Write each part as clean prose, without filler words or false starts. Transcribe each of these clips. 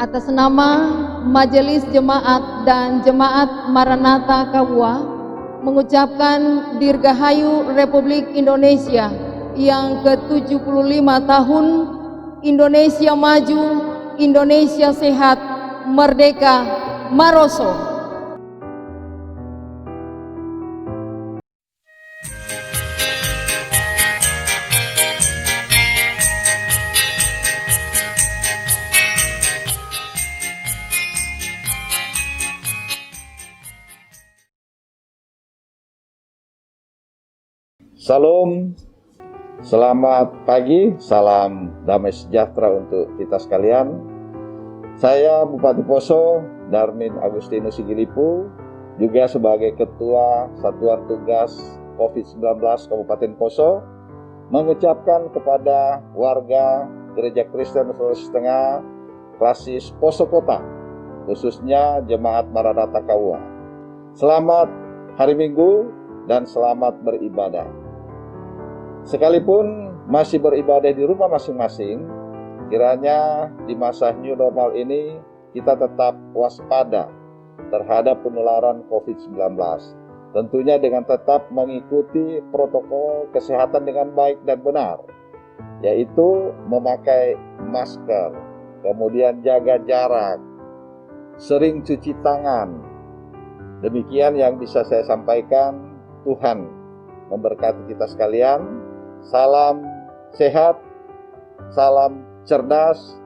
Atas nama Majelis Jemaat dan Jemaat Maranatha Kawua mengucapkan Dirgahayu Republik Indonesia yang ke-75 tahun. Indonesia maju, Indonesia sehat, merdeka, Maroso. Salam, selamat pagi, salam damai sejahtera untuk kita sekalian. Saya Bupati Poso, Darmin Agustinus Sigilipu, juga sebagai Ketua Satuan Tugas COVID-19 Kabupaten Poso, mengucapkan kepada warga Gereja Kristen Sulawesi Tengah Klasis Poso Kota, khususnya Jemaat Maranatha Kawua, selamat hari Minggu dan selamat beribadah. Sekalipun masih beribadah di rumah masing-masing, kiranya di masa new normal ini kita tetap waspada terhadap penularan COVID-19. Tentunya dengan tetap mengikuti protokol kesehatan dengan baik dan benar, yaitu memakai masker, kemudian jaga jarak, sering cuci tangan. Demikian yang bisa saya sampaikan. Tuhan memberkati kita sekalian. Salam sehat, salam cerdas,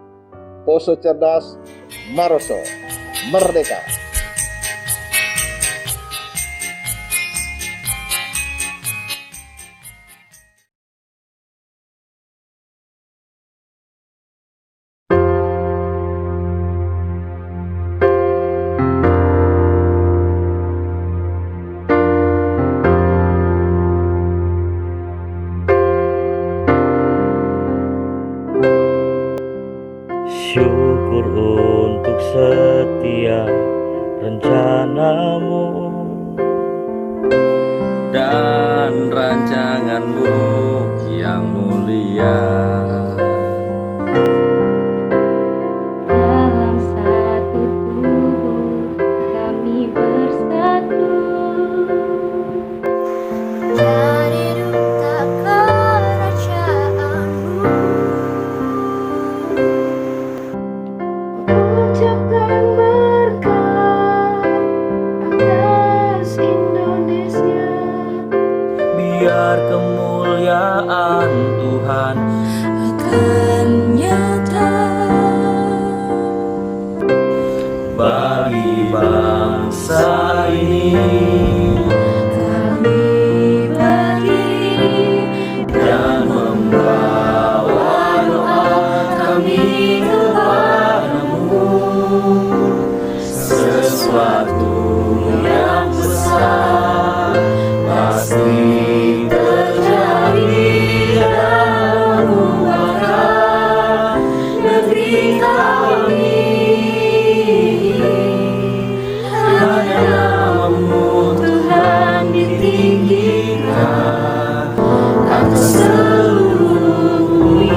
Poso cerdas, Maroso, merdeka. Syukur untuk setiap rencanamu dan rancanganmu yang mulia. Dalam satu tubuh kami bersatu, dari duta kerajaanmu. Ucapkan berkat atas Indonesia. Biar kemuliaan Tuhan Akan nyata bagi bangsa ini. kami berdiri Dan membawa doa kami kepadamu, sesuatu yang besar pasti terjadi dan mengubahkan negeri kami. Hanya namamu Tuhan ditinggikan atas seluruh bumi.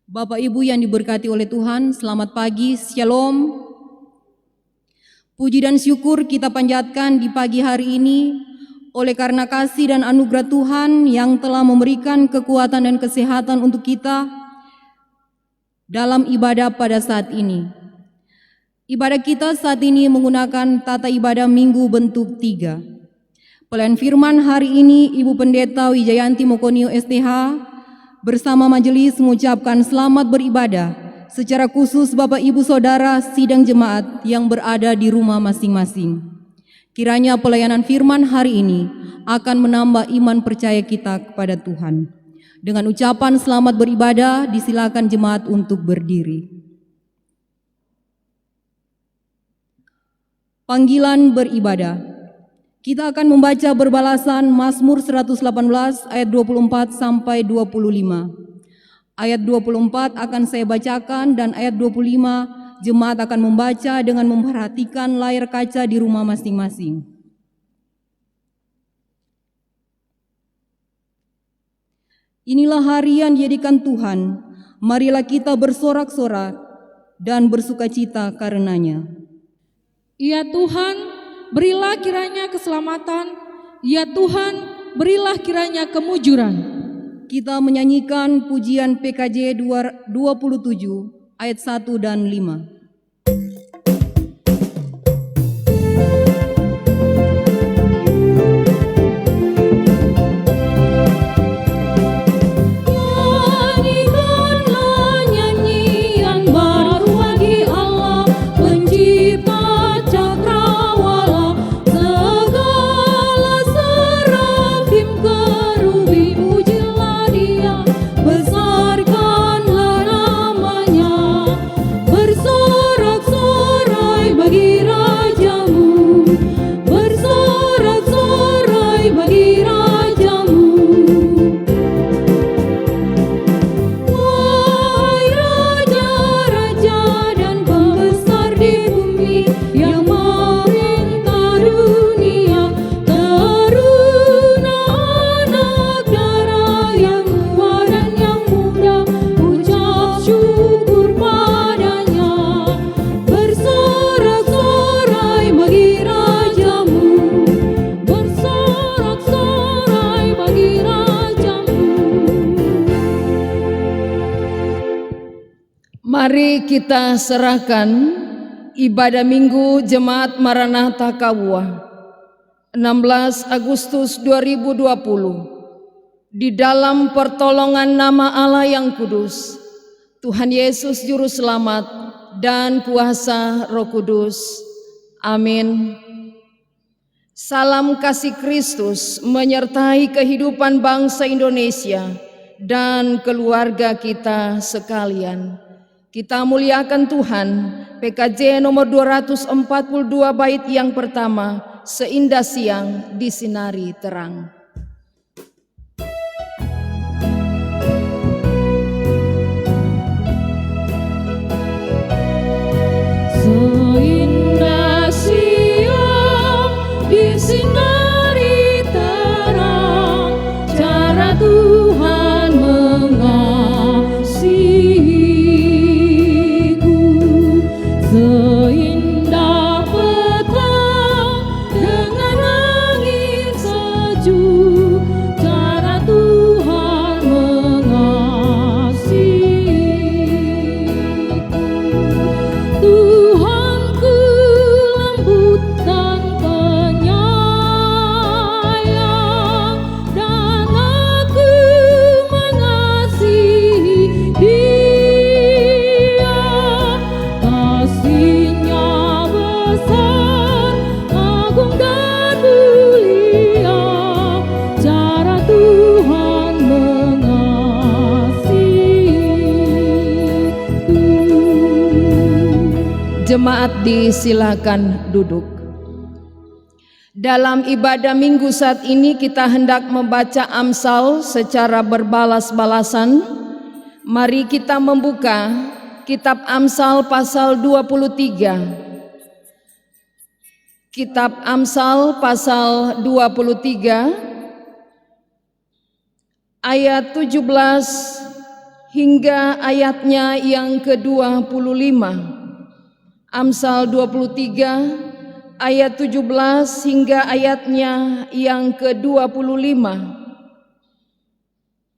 Bapak Ibu yang diberkati oleh Tuhan, selamat pagi, Shalom. Puji dan syukur kita panjatkan di pagi hari ini oleh karena kasih dan anugerah Tuhan yang telah memberikan kekuatan dan kesehatan untuk kita dalam ibadah pada saat ini. Ibadah kita saat ini menggunakan tata ibadah minggu bentuk 3. Pelayan firman hari ini Ibu Pendeta Wijayanti Mokonio STH bersama majelis mengucapkan selamat beribadah, secara khusus Bapak Ibu Saudara sidang jemaat yang berada di rumah masing-masing. Kiranya pelayanan firman hari ini akan menambah iman percaya kita kepada Tuhan. Dengan ucapan selamat beribadah, disilakan jemaat untuk berdiri. Panggilan beribadah. Kita akan membaca berbalasan Mazmur 118 ayat 24 sampai 25. Ayat 24 akan saya bacakan dan ayat 25 jemaat akan membaca dengan memperhatikan layar kaca di rumah masing-masing. Inilah hari yang dijadikan Tuhan, marilah kita bersorak-sorak dan bersukacita karenanya. Ya Tuhan, berilah kiranya keselamatan. Ya Tuhan, berilah kiranya kemujuran. Kita menyanyikan pujian PKJ 27 ayat 1 dan 5. Mari kita serahkan ibadah Minggu Jemaat Maranatha Kawuah 16 Agustus 2020 di dalam pertolongan nama Allah yang kudus, Tuhan Yesus Juru Selamat dan kuasa Roh Kudus. Amin. Salam kasih Kristus menyertai kehidupan bangsa Indonesia dan keluarga kita sekalian. Kita muliakan Tuhan. PKJ nomor 242 bait yang pertama, seindah siang disinari terang. Seindah siang disinari terang, cara Tuhan mengasihiku. Seindah petang dengan angin sejuk, cara Tuhan mengasihiku. Tuhanku lembut dan penyayang, dan aku mengasihi Dia. Kasih-Nya besar, agung dan mulia, cara Tuhan mengasihiku. Jemaat disilakan duduk. Dalam ibadah Minggu saat ini kita hendak membaca Amsal secara berbalas-balasan. Mari kita membuka Kitab Amsal pasal 23. Kitab Amsal pasal 23 ayat 17 hingga ayatnya yang ke-25. Amsal 23 ayat 17 hingga ayatnya yang ke-25.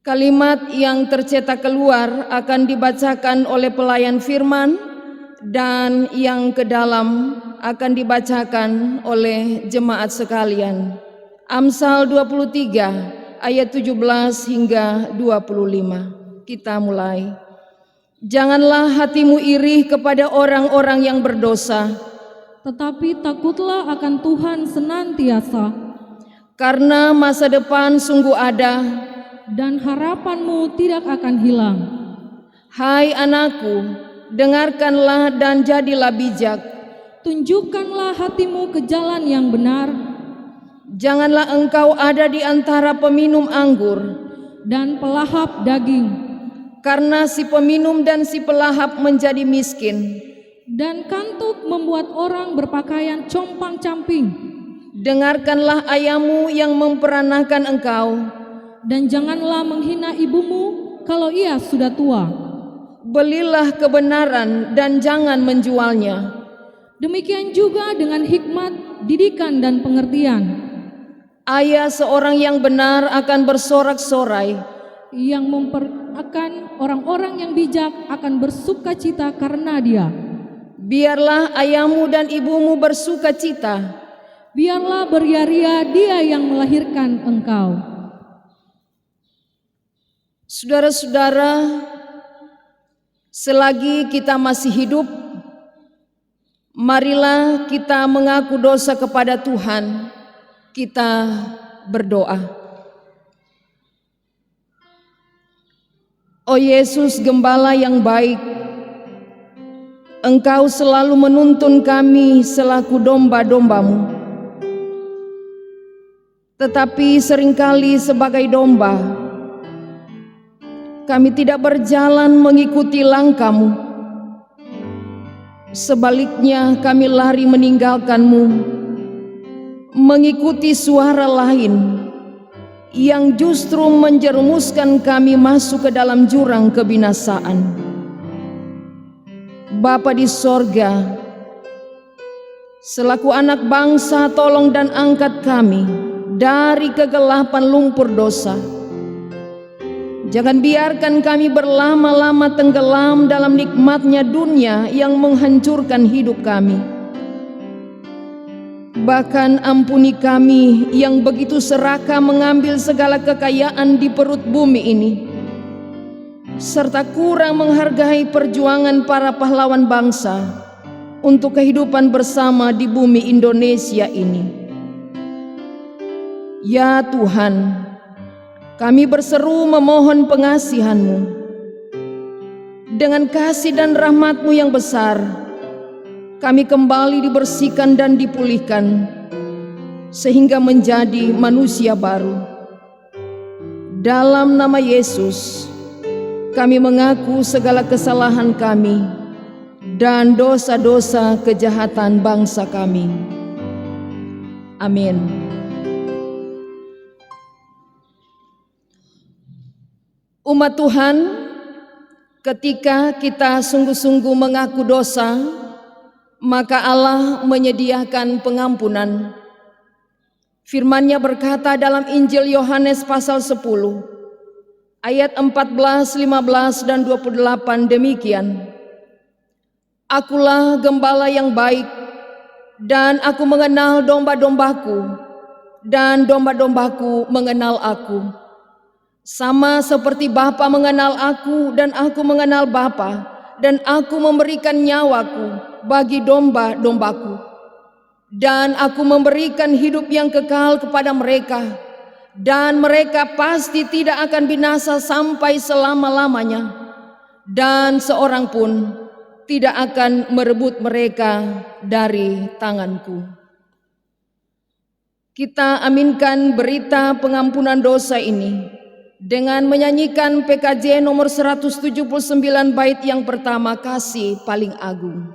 Kalimat yang tercetak keluar akan dibacakan oleh pelayan firman dan yang ke dalam akan dibacakan oleh jemaat sekalian. Amsal 23 ayat 17 hingga 25. Kita mulai. Janganlah hatimu iri kepada orang-orang yang berdosa, Tetapi takutlah akan Tuhan senantiasa, karena masa depan sungguh ada. dan harapanmu tidak akan hilang. Hai anakku, dengarkanlah dan jadilah bijak. Tunjukkanlah hatimu ke jalan yang benar, Janganlah engkau ada di antara peminum anggur, dan pelahap daging, karena si peminum dan si pelahap menjadi miskin. dan kantuk membuat orang berpakaian compang-camping. Dengarkanlah ayahmu yang memperanahkan engkau. Dan janganlah menghina ibumu kalau ia sudah tua. Belilah kebenaran dan jangan menjualnya. Demikian juga dengan hikmat, didikan, dan pengertian. Ayah seorang yang benar akan bersorak-sorai. Akan orang-orang yang bijak akan bersukacita karena dia. Biarlah ayahmu dan ibumu bersukacita. Biarlah beria-ria dia yang melahirkan engkau. Saudara-saudara, selagi kita masih hidup, marilah kita mengaku dosa kepada Tuhan. Kita berdoa. Oh Yesus, Gembala yang baik, Engkau selalu menuntun kami selaku domba-dombamu. Tetapi seringkali sebagai domba, kami tidak berjalan mengikuti langkah-Mu. Sebaliknya kami lari meninggalkan-Mu, mengikuti suara lain yang justru menjerumuskan kami masuk ke dalam jurang kebinasaan. Bapa di sorga, selaku anak bangsa, tolong dan angkat kami dari kegelapan lumpur dosa. Jangan biarkan kami berlama-lama tenggelam dalam nikmatnya dunia yang menghancurkan hidup kami. Bahkan ampuni kami yang begitu serakah mengambil segala kekayaan di perut bumi ini, serta kurang menghargai perjuangan para pahlawan bangsa untuk kehidupan bersama di bumi Indonesia ini. Ya Tuhan, kami berseru memohon pengasihan-Mu. Dengan kasih dan rahmat-Mu yang besar, kami kembali dibersihkan dan dipulihkan, sehingga menjadi manusia baru. Dalam nama Yesus, kami mengaku segala kesalahan kami dan dosa-dosa kejahatan bangsa kami. Amin. Umat Tuhan, ketika kita sungguh-sungguh mengaku dosa, maka Allah menyediakan pengampunan. Firman-Nya berkata dalam Injil Yohanes pasal 10 ayat 14, 15 dan 28 demikian. Akulah gembala yang baik, dan aku mengenal domba-dombaku, dan domba-dombaku mengenal aku. Sama seperti Bapa mengenal aku dan aku mengenal Bapa, dan aku memberikan nyawaku bagi domba-dombaku. Dan aku memberikan hidup yang kekal kepada mereka, dan mereka pasti tidak akan binasa sampai selama-lamanya, dan seorang pun tidak akan merebut mereka dari tanganku. Kita aminkan berita pengampunan dosa ini dengan menyanyikan PKJ nomor 179 bait yang pertama, Kasih Paling Agung.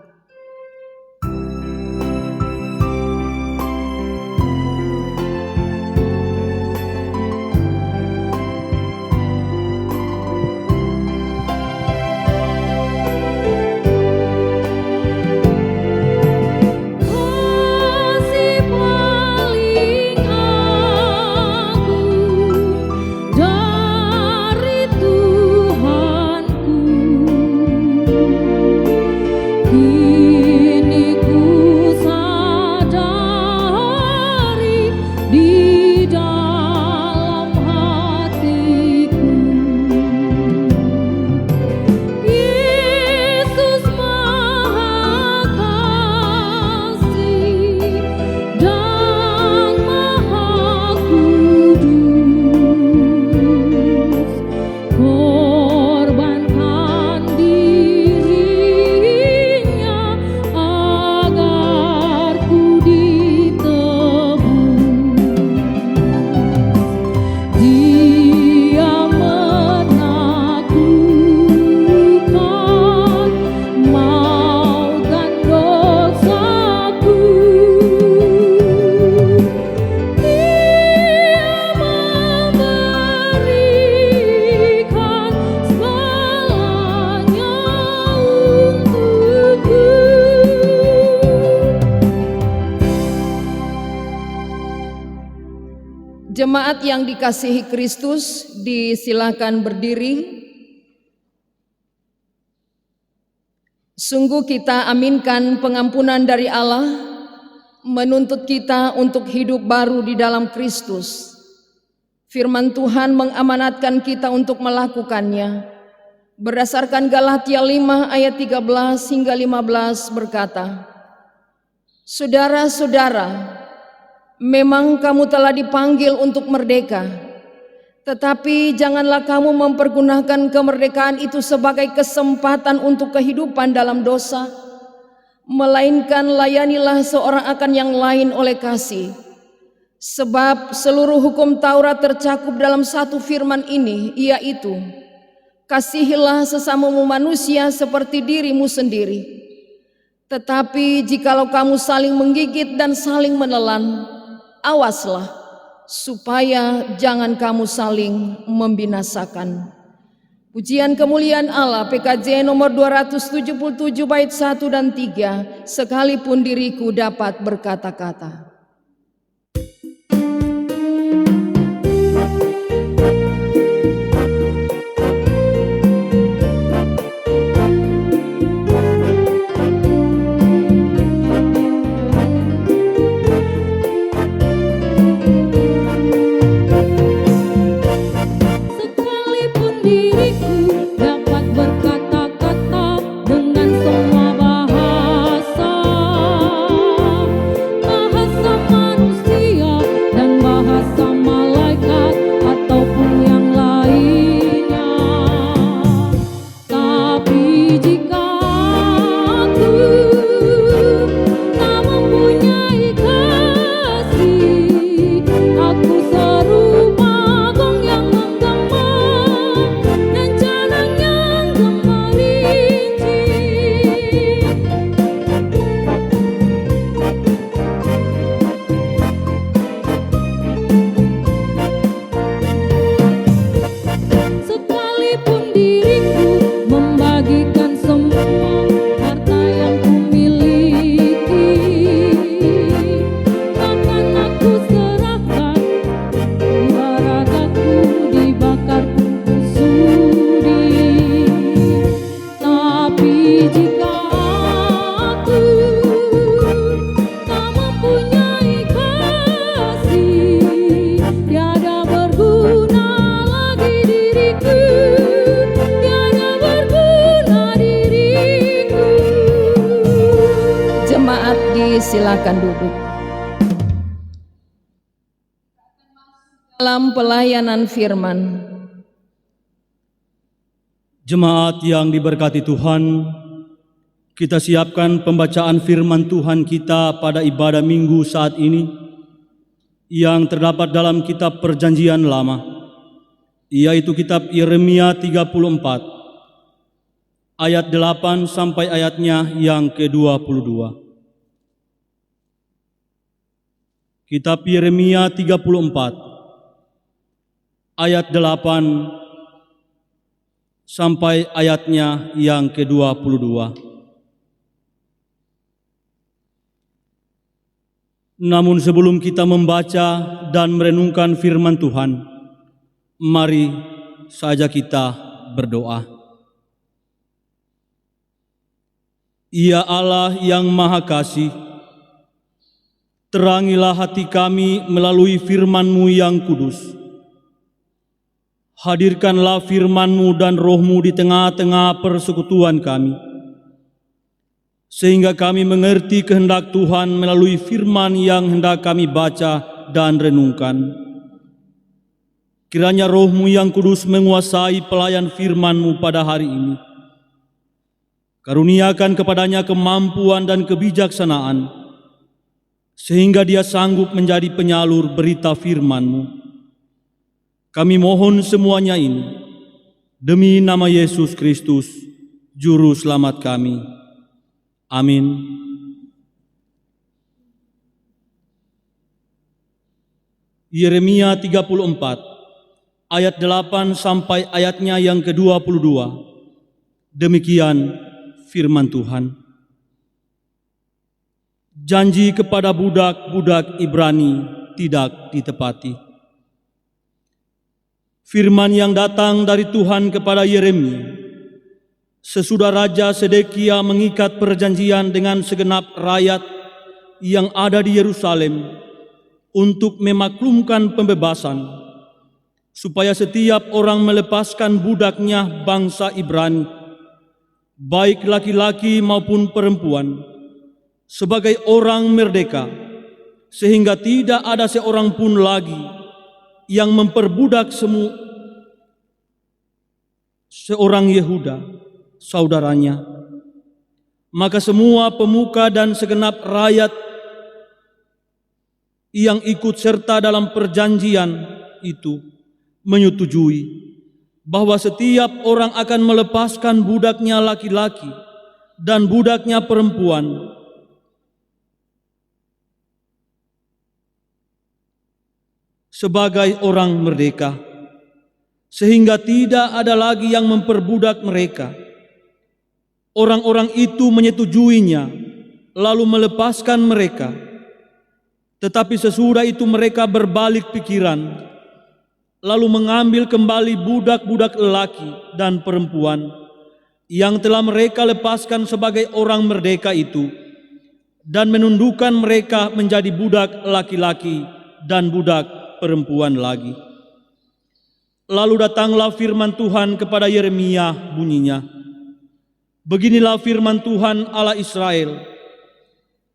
He Jemaat yang dikasihi Kristus, disilakan berdiri. Sungguh kita aminkan pengampunan dari Allah, menuntut kita untuk hidup baru di dalam Kristus. Firman Tuhan mengamanatkan kita untuk melakukannya. Berdasarkan Galatia 5 ayat 13 hingga 15 berkata, "Saudara-saudara, memang kamu telah dipanggil untuk merdeka, tetapi janganlah kamu mempergunakan kemerdekaan itu sebagai kesempatan untuk kehidupan dalam dosa, melainkan layanilah seorang akan yang lain oleh kasih. Sebab seluruh hukum Taurat tercakup dalam satu firman ini, yaitu, kasihilah sesamamu manusia seperti dirimu sendiri. Tetapi jikalau kamu saling menggigit dan saling menelan, awaslah, supaya jangan kamu saling membinasakan." Pujian kemuliaan Allah, PKJ nomor 277 bait 1 dan 3, sekalipun diriku dapat berkata-kata. Silakan duduk. Dalam pelayanan firman. Jemaat yang diberkati Tuhan, kita siapkan pembacaan firman Tuhan kita pada ibadah minggu saat ini yang terdapat dalam kitab Perjanjian Lama, yaitu kitab Yeremia 34 ayat 8 sampai ayatnya yang ke-22. Kitab Yeremia 34 ayat 8 sampai ayatnya yang ke-22. Namun sebelum kita membaca dan merenungkan firman Tuhan, mari saja kita berdoa. Ya Allah yang Maha Kasih, terangilah hati kami melalui firman-Mu yang kudus. Hadirkanlah firman-Mu dan Roh-Mu di tengah-tengah persekutuan kami, sehingga kami mengerti kehendak Tuhan melalui firman yang hendak kami baca dan renungkan. Kiranya Roh-Mu yang kudus menguasai pelayan firman-Mu pada hari ini. Karuniakan kepadanya kemampuan dan kebijaksanaan, sehingga dia sanggup menjadi penyalur berita firman-Mu. Kami mohon semuanya ini demi nama Yesus Kristus, Juru Selamat kami. Amin. Yeremia 34 ayat 8 sampai ayatnya yang ke-22. Demikian firman Tuhan. Janji kepada budak-budak Ibrani tidak ditepati. Firman yang datang dari Tuhan kepada Yeremia sesudah Raja Sedekia mengikat perjanjian dengan segenap rakyat yang ada di Yerusalem untuk memaklumkan pembebasan, supaya setiap orang melepaskan budaknya bangsa Ibrani, baik laki-laki maupun perempuan, sebagai orang merdeka, sehingga tidak ada seorang pun lagi yang memperbudak seorang Yehuda, saudaranya. Maka semua pemuka dan segenap rakyat yang ikut serta dalam perjanjian itu menyetujui bahwa setiap orang akan melepaskan budaknya laki-laki dan budaknya perempuan sebagai orang merdeka, sehingga tidak ada lagi yang memperbudak mereka. Orang-orang itu menyetujuinya, lalu melepaskan mereka. Tetapi sesudah itu mereka berbalik pikiran, lalu mengambil kembali budak-budak lelaki dan perempuan yang telah mereka lepaskan sebagai orang merdeka itu, dan menundukkan mereka menjadi budak laki-laki dan budak perempuan lagi. Lalu datanglah firman Tuhan kepada Yeremia, bunyinya, "Beginilah firman Tuhan Allah Israel,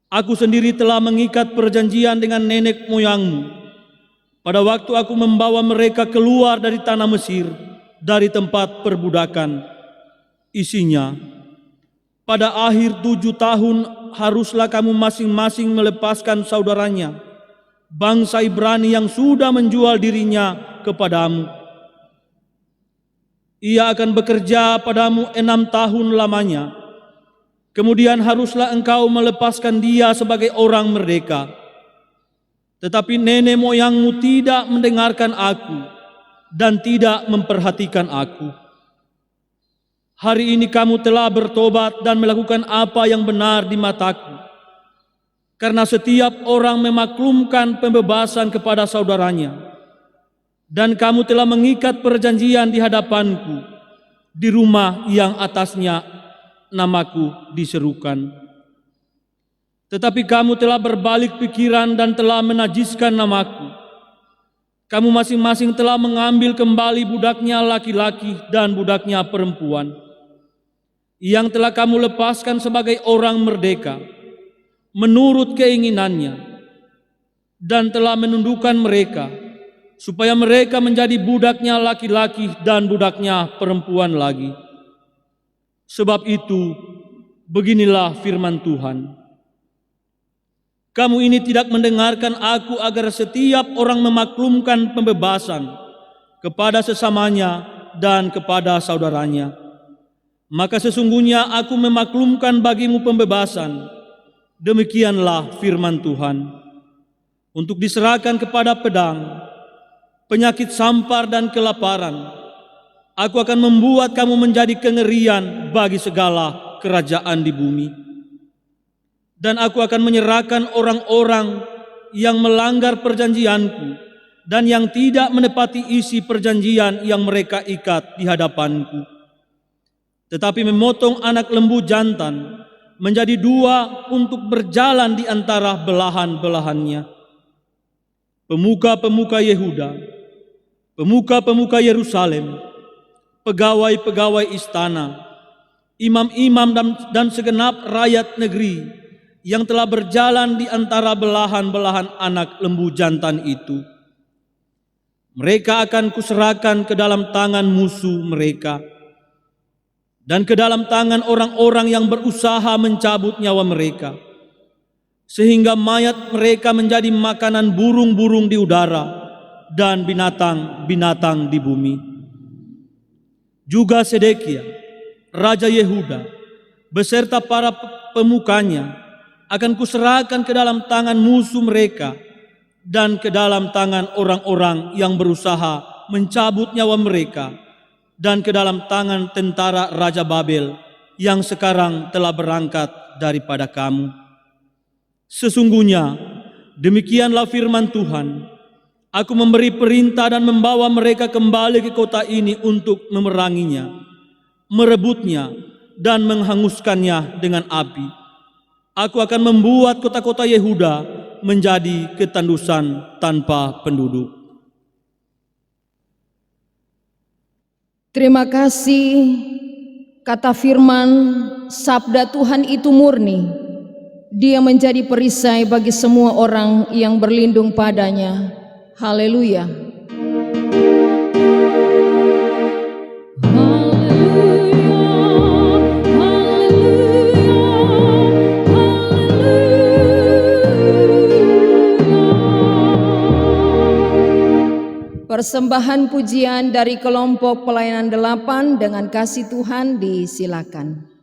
Aku sendiri telah mengikat perjanjian dengan nenek moyangmu pada waktu aku membawa mereka keluar dari tanah Mesir, dari tempat perbudakan. Isinya, pada akhir 7 tahun haruslah kamu masing-masing melepaskan saudaranya, bangsa Ibrani yang sudah menjual dirinya kepadamu. Ia akan bekerja padamu 6 tahun lamanya. Kemudian haruslah engkau melepaskan dia sebagai orang merdeka. Tetapi nenek moyangmu tidak mendengarkan aku dan tidak memperhatikan aku. Hari ini kamu telah bertobat dan melakukan apa yang benar di mataku. Karena setiap orang memaklumkan pembebasan kepada saudaranya. Dan kamu telah mengikat perjanjian di hadapanku di rumah yang atasnya namaku diserukan. Tetapi kamu telah berbalik pikiran dan telah menajiskan namaku. Kamu masing-masing telah mengambil kembali budaknya laki-laki dan budaknya perempuan, yang telah kamu lepaskan sebagai orang merdeka, menurut keinginannya, dan telah menundukkan mereka, supaya mereka menjadi budaknya laki-laki dan budaknya perempuan lagi. Sebab itu, beginilah firman Tuhan. Kamu ini tidak mendengarkan aku agar setiap orang memaklumkan pembebasan kepada sesamanya dan kepada saudaranya. Maka sesungguhnya aku memaklumkan bagimu pembebasan. Demikianlah firman Tuhan. Untuk diserahkan kepada pedang, penyakit sampar dan kelaparan. Aku akan membuat kamu menjadi kengerian bagi segala kerajaan di bumi. Dan aku akan menyerahkan orang-orang yang melanggar perjanjianku dan yang tidak menepati isi perjanjian yang mereka ikat di hadapanku. Tetapi memotong anak lembu jantan menjadi 2 untuk berjalan di antara belahan-belahannya. Pemuka-pemuka Yehuda, pemuka-pemuka Yerusalem, pegawai-pegawai istana, imam-imam dan segenap rakyat negeri yang telah berjalan di antara belahan-belahan anak lembu jantan itu. Mereka akan kuserahkan ke dalam tangan musuh mereka dan ke dalam tangan orang-orang yang berusaha mencabut nyawa mereka, sehingga mayat mereka menjadi makanan burung-burung di udara dan binatang-binatang di bumi. Juga Sedekia, Raja Yehuda, beserta para pemukanya akan kuserahkan ke dalam tangan musuh mereka dan ke dalam tangan orang-orang yang berusaha mencabut nyawa mereka dan ke dalam tangan tentara Raja Babel yang sekarang telah berangkat daripada kamu. Sesungguhnya demikianlah firman Tuhan, Aku memberi perintah dan membawa mereka kembali ke kota ini untuk memeranginya, merebutnya, dan menghanguskannya dengan api. Aku akan membuat kota-kota Yehuda menjadi ketandusan tanpa penduduk. Terima kasih, kata firman, sabda Tuhan itu murni. Dia menjadi perisai bagi semua orang yang berlindung padanya. Haleluya. Persembahan pujian dari kelompok pelayanan 8 dengan kasih Tuhan disilakan.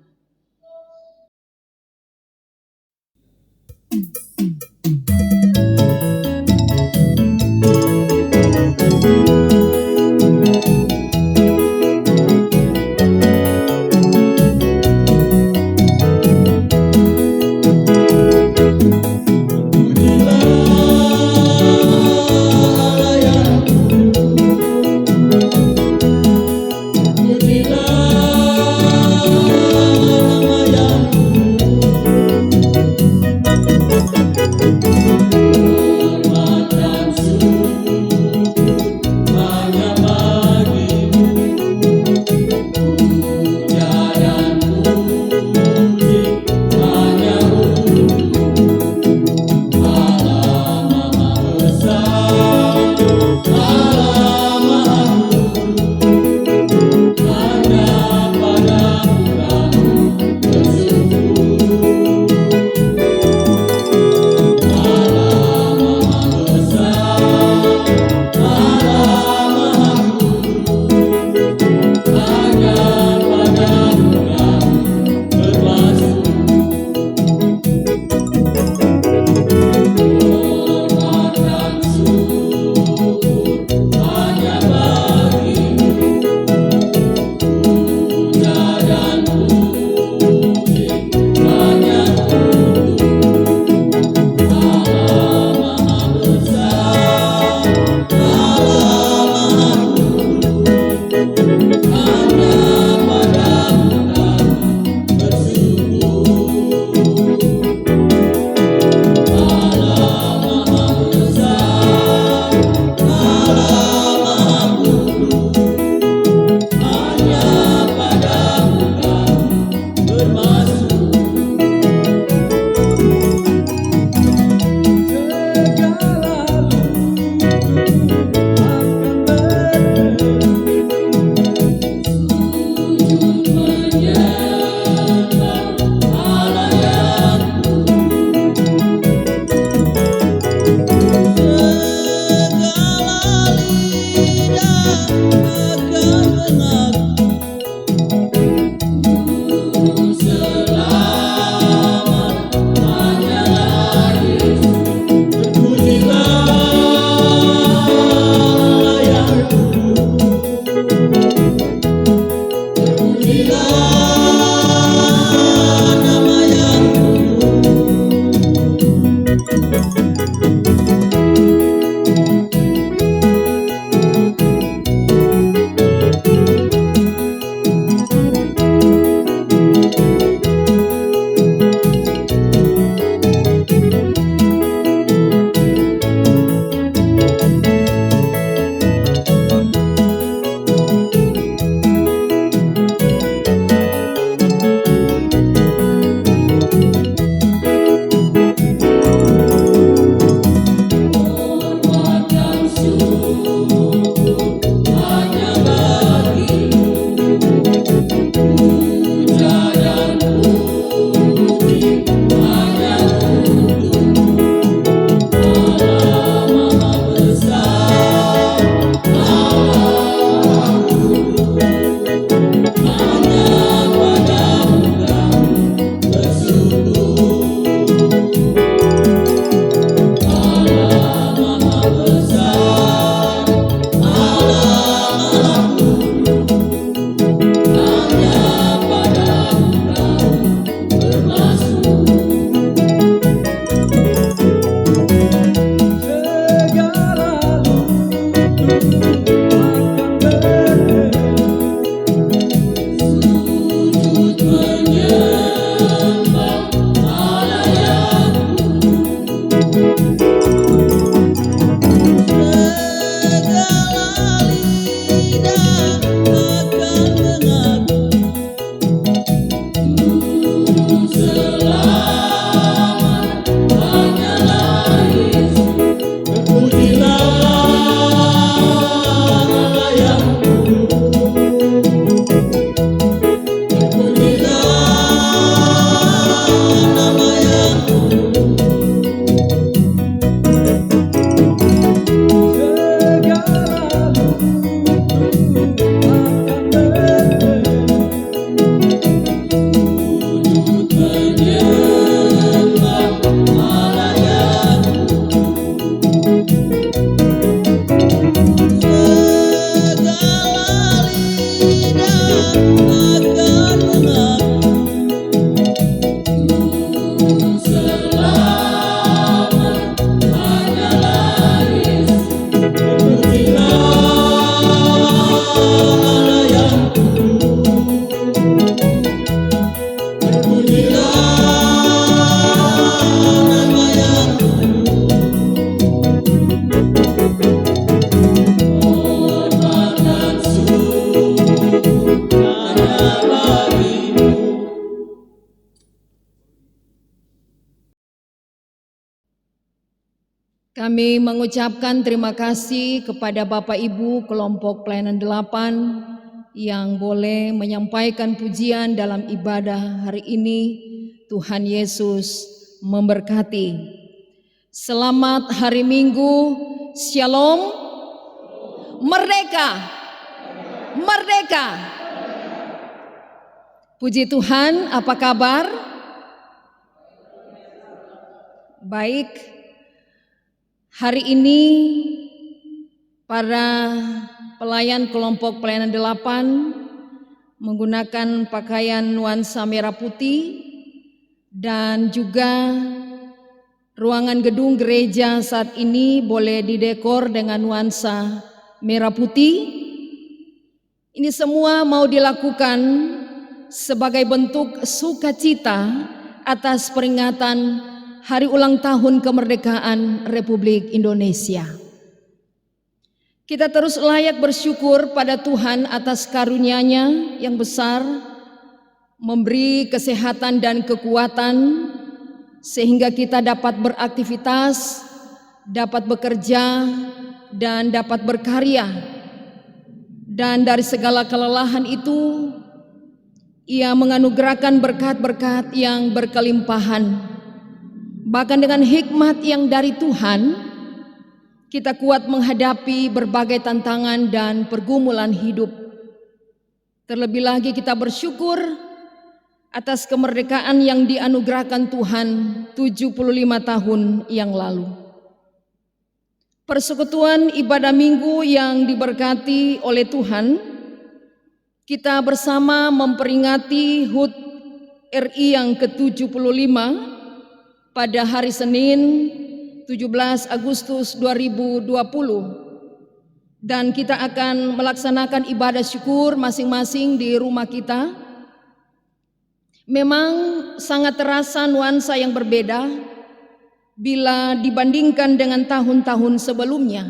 Kami mengucapkan terima kasih kepada Bapak Ibu kelompok pelayanan 8 yang boleh menyampaikan pujian dalam ibadah hari ini. Tuhan Yesus memberkati. Selamat hari Minggu. Shalom. Merdeka. Merdeka. Puji Tuhan, apa kabar? Baik. Hari ini para pelayan kelompok pelayanan 8 menggunakan pakaian nuansa merah putih, dan juga ruangan gedung gereja saat ini boleh didekor dengan nuansa merah putih. Ini semua mau dilakukan sebagai bentuk sukacita atas peringatan Hari Ulang Tahun Kemerdekaan Republik Indonesia. Kita terus layak bersyukur pada Tuhan atas karunia-Nya yang besar, memberi kesehatan dan kekuatan sehingga kita dapat beraktivitas, dapat bekerja, dan dapat berkarya. Dan dari segala kelelahan itu, Ia menganugerahkan berkat-berkat yang berkelimpahan. Bahkan dengan hikmat yang dari Tuhan, kita kuat menghadapi berbagai tantangan dan pergumulan hidup. Terlebih lagi kita bersyukur atas kemerdekaan yang dianugerahkan Tuhan 75 tahun yang lalu. Persekutuan ibadah minggu yang diberkati oleh Tuhan, kita bersama memperingati HUT RI yang ke-75 pada hari Senin 17 Agustus 2020, dan kita akan melaksanakan ibadah syukur masing-masing di rumah kita. Memang sangat terasa nuansa yang berbeda bila dibandingkan dengan tahun-tahun sebelumnya.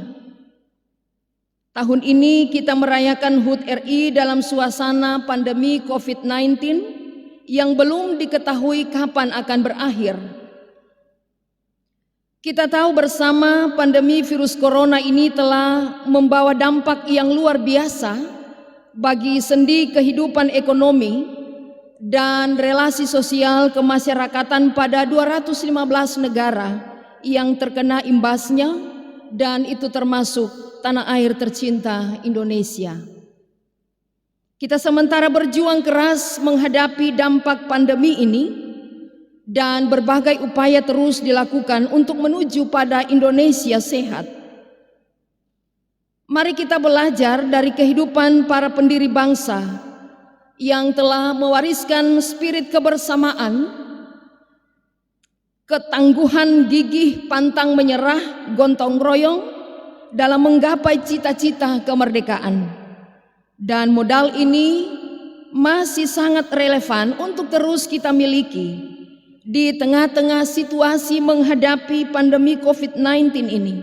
Tahun ini kita merayakan HUT RI dalam suasana pandemi COVID-19 yang belum diketahui kapan akan berakhir. Kita tahu bersama pandemi virus corona ini telah membawa dampak yang luar biasa bagi sendi kehidupan ekonomi dan relasi sosial kemasyarakatan pada 215 negara yang terkena imbasnya, dan itu termasuk tanah air tercinta Indonesia. Kita sementara berjuang keras menghadapi dampak pandemi ini, dan berbagai upaya terus dilakukan untuk menuju pada Indonesia sehat. Mari kita belajar dari kehidupan para pendiri bangsa yang telah mewariskan spirit kebersamaan, ketangguhan, gigih, pantang menyerah, gotong royong dalam menggapai cita-cita kemerdekaan. Dan modal ini masih sangat relevan untuk terus kita miliki di tengah-tengah situasi menghadapi pandemi COVID-19 ini,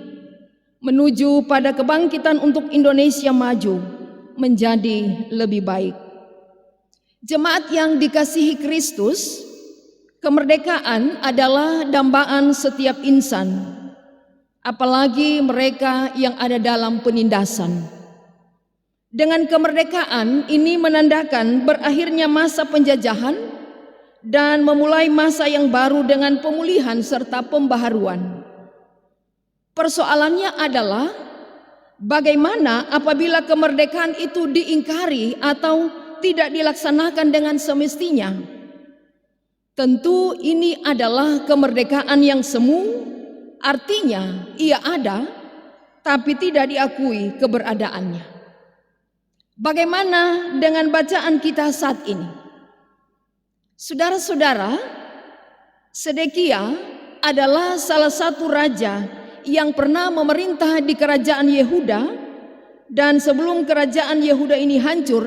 menuju pada kebangkitan untuk Indonesia maju menjadi lebih baik. Jemaat yang dikasihi Kristus, kemerdekaan adalah dambaan setiap insan, apalagi mereka yang ada dalam penindasan. Dengan kemerdekaan ini menandakan berakhirnya masa penjajahan dan memulai masa yang baru dengan pemulihan serta pembaharuan. Persoalannya adalah bagaimana apabila kemerdekaan itu diingkari atau tidak dilaksanakan dengan semestinya. Tentu ini adalah kemerdekaan yang semu, artinya ia ada tapi tidak diakui keberadaannya. Bagaimana dengan bacaan kita saat ini? Saudara-saudara, Sedekia adalah salah satu raja yang pernah memerintah di kerajaan Yehuda, dan sebelum kerajaan Yehuda ini hancur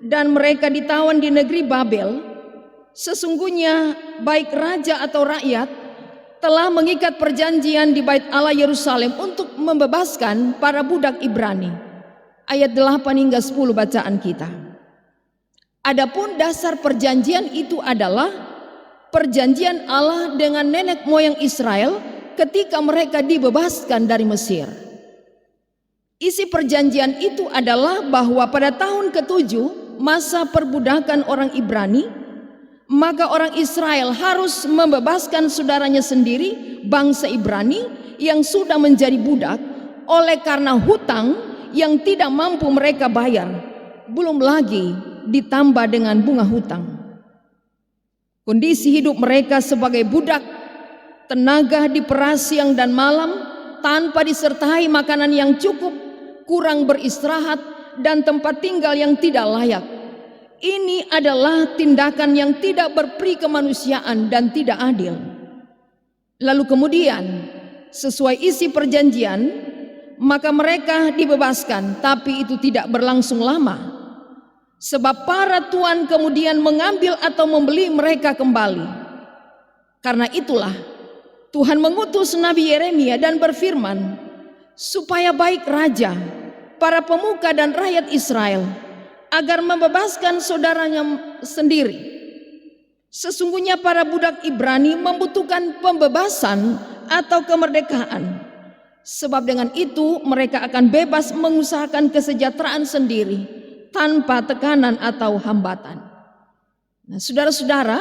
dan mereka ditawan di negeri Babel, sesungguhnya baik raja atau rakyat telah mengikat perjanjian di Bait Allah Yerusalem untuk membebaskan para budak Ibrani. Ayat 8 hingga 10 bacaan kita. Adapun dasar perjanjian itu adalah perjanjian Allah dengan nenek moyang Israel ketika mereka dibebaskan dari Mesir. Isi perjanjian itu adalah bahwa pada tahun ke-7 masa perbudakan orang Ibrani, maka orang Israel harus membebaskan saudaranya sendiri, bangsa Ibrani yang sudah menjadi budak oleh karena hutang yang tidak mampu mereka bayar, belum lagi ditambah dengan bunga hutang. Kondisi hidup mereka sebagai budak, tenaga diperas siang dan malam tanpa disertai makanan yang cukup, kurang beristirahat, dan tempat tinggal yang tidak layak. Ini adalah tindakan yang tidak berperi kemanusiaan dan tidak adil. Lalu kemudian, sesuai isi perjanjian, maka mereka dibebaskan, tapi itu tidak berlangsung lama. Sebab para tuan kemudian mengambil atau membeli mereka kembali. Karena itulah Tuhan mengutus Nabi Yeremia dan berfirman, supaya baik raja, para pemuka dan rakyat Israel agar membebaskan saudaranya sendiri. Sesungguhnya para budak Ibrani membutuhkan pembebasan atau kemerdekaan. Sebab dengan itu mereka akan bebas mengusahakan kesejahteraan sendiri tanpa tekanan atau hambatan. Nah, saudara-saudara,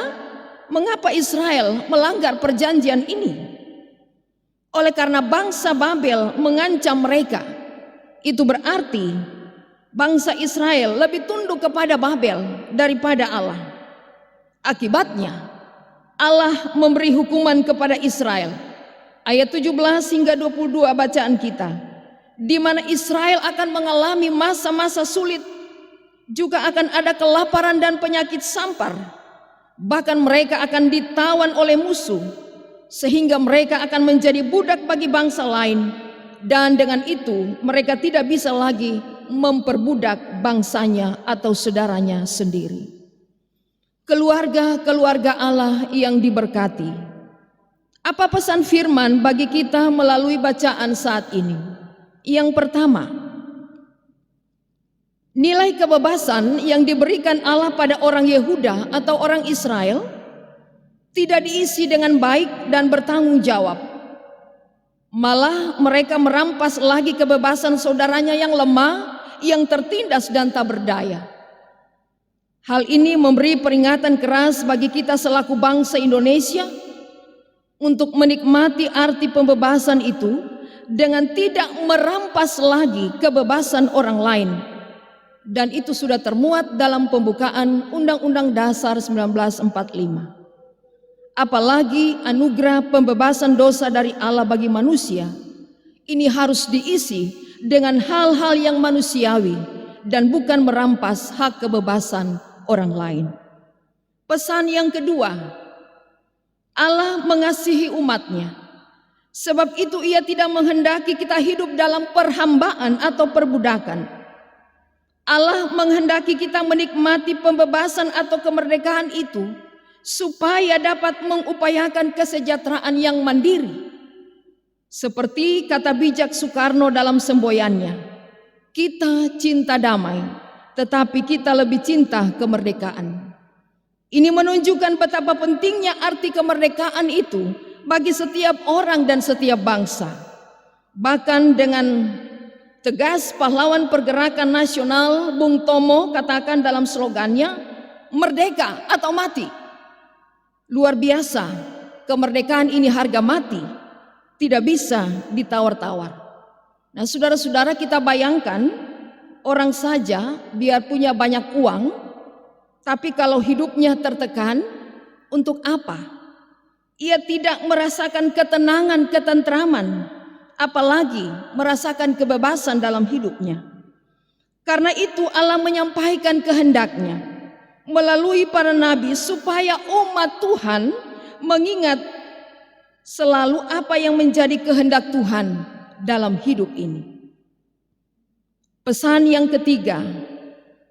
mengapa Israel melanggar perjanjian ini? Oleh karena bangsa Babel mengancam mereka. Itu berarti bangsa Israel lebih tunduk kepada Babel daripada Allah. Akibatnya Allah memberi hukuman kepada Israel. Ayat 17 hingga 22 bacaan kita, di mana Israel akan mengalami masa-masa sulit, juga akan ada kelaparan dan penyakit sampar. Bahkan mereka akan ditawan oleh musuh, sehingga mereka akan menjadi budak bagi bangsa lain, dan dengan itu mereka tidak bisa lagi memperbudak bangsanya atau saudaranya sendiri. Keluarga-keluarga Allah yang diberkati, apa pesan firman bagi kita melalui bacaan saat ini? Yang pertama, nilai kebebasan yang diberikan Allah pada orang Yehuda atau orang Israel tidak diisi dengan baik dan bertanggung jawab. Malah mereka merampas lagi kebebasan saudaranya yang lemah, yang tertindas dan tak berdaya. Hal ini memberi peringatan keras bagi kita selaku bangsa Indonesia untuk menikmati arti pembebasan itu dengan tidak merampas lagi kebebasan orang lain. Dan itu sudah termuat dalam pembukaan Undang-Undang Dasar 1945. Apalagi anugerah pembebasan dosa dari Allah bagi manusia, ini harus diisi dengan hal-hal yang manusiawi dan bukan merampas hak kebebasan orang lain. Pesan yang kedua, Allah mengasihi umatnya. Sebab itu Ia tidak menghendaki kita hidup dalam perhambaan atau perbudakan. Allah menghendaki kita menikmati pembebasan atau kemerdekaan itu supaya dapat mengupayakan kesejahteraan yang mandiri. Seperti kata bijak Soekarno dalam semboyannya, kita cinta damai, tetapi kita lebih cinta kemerdekaan. Ini menunjukkan betapa pentingnya arti kemerdekaan itu bagi setiap orang dan setiap bangsa. Bahkan dengan tegas pahlawan pergerakan nasional Bung Tomo katakan dalam slogannya, merdeka atau mati. Luar biasa, kemerdekaan ini harga mati, tidak bisa ditawar-tawar. Nah, saudara-saudara, kita bayangkan orang saja biar punya banyak uang, tapi kalau hidupnya tertekan, untuk apa? Ia tidak merasakan ketenangan, ketentraman, apalagi merasakan kebebasan dalam hidupnya. Karena itu Allah menyampaikan kehendaknya melalui para nabi supaya umat Tuhan mengingat selalu apa yang menjadi kehendak Tuhan dalam hidup ini. Pesan yang ketiga,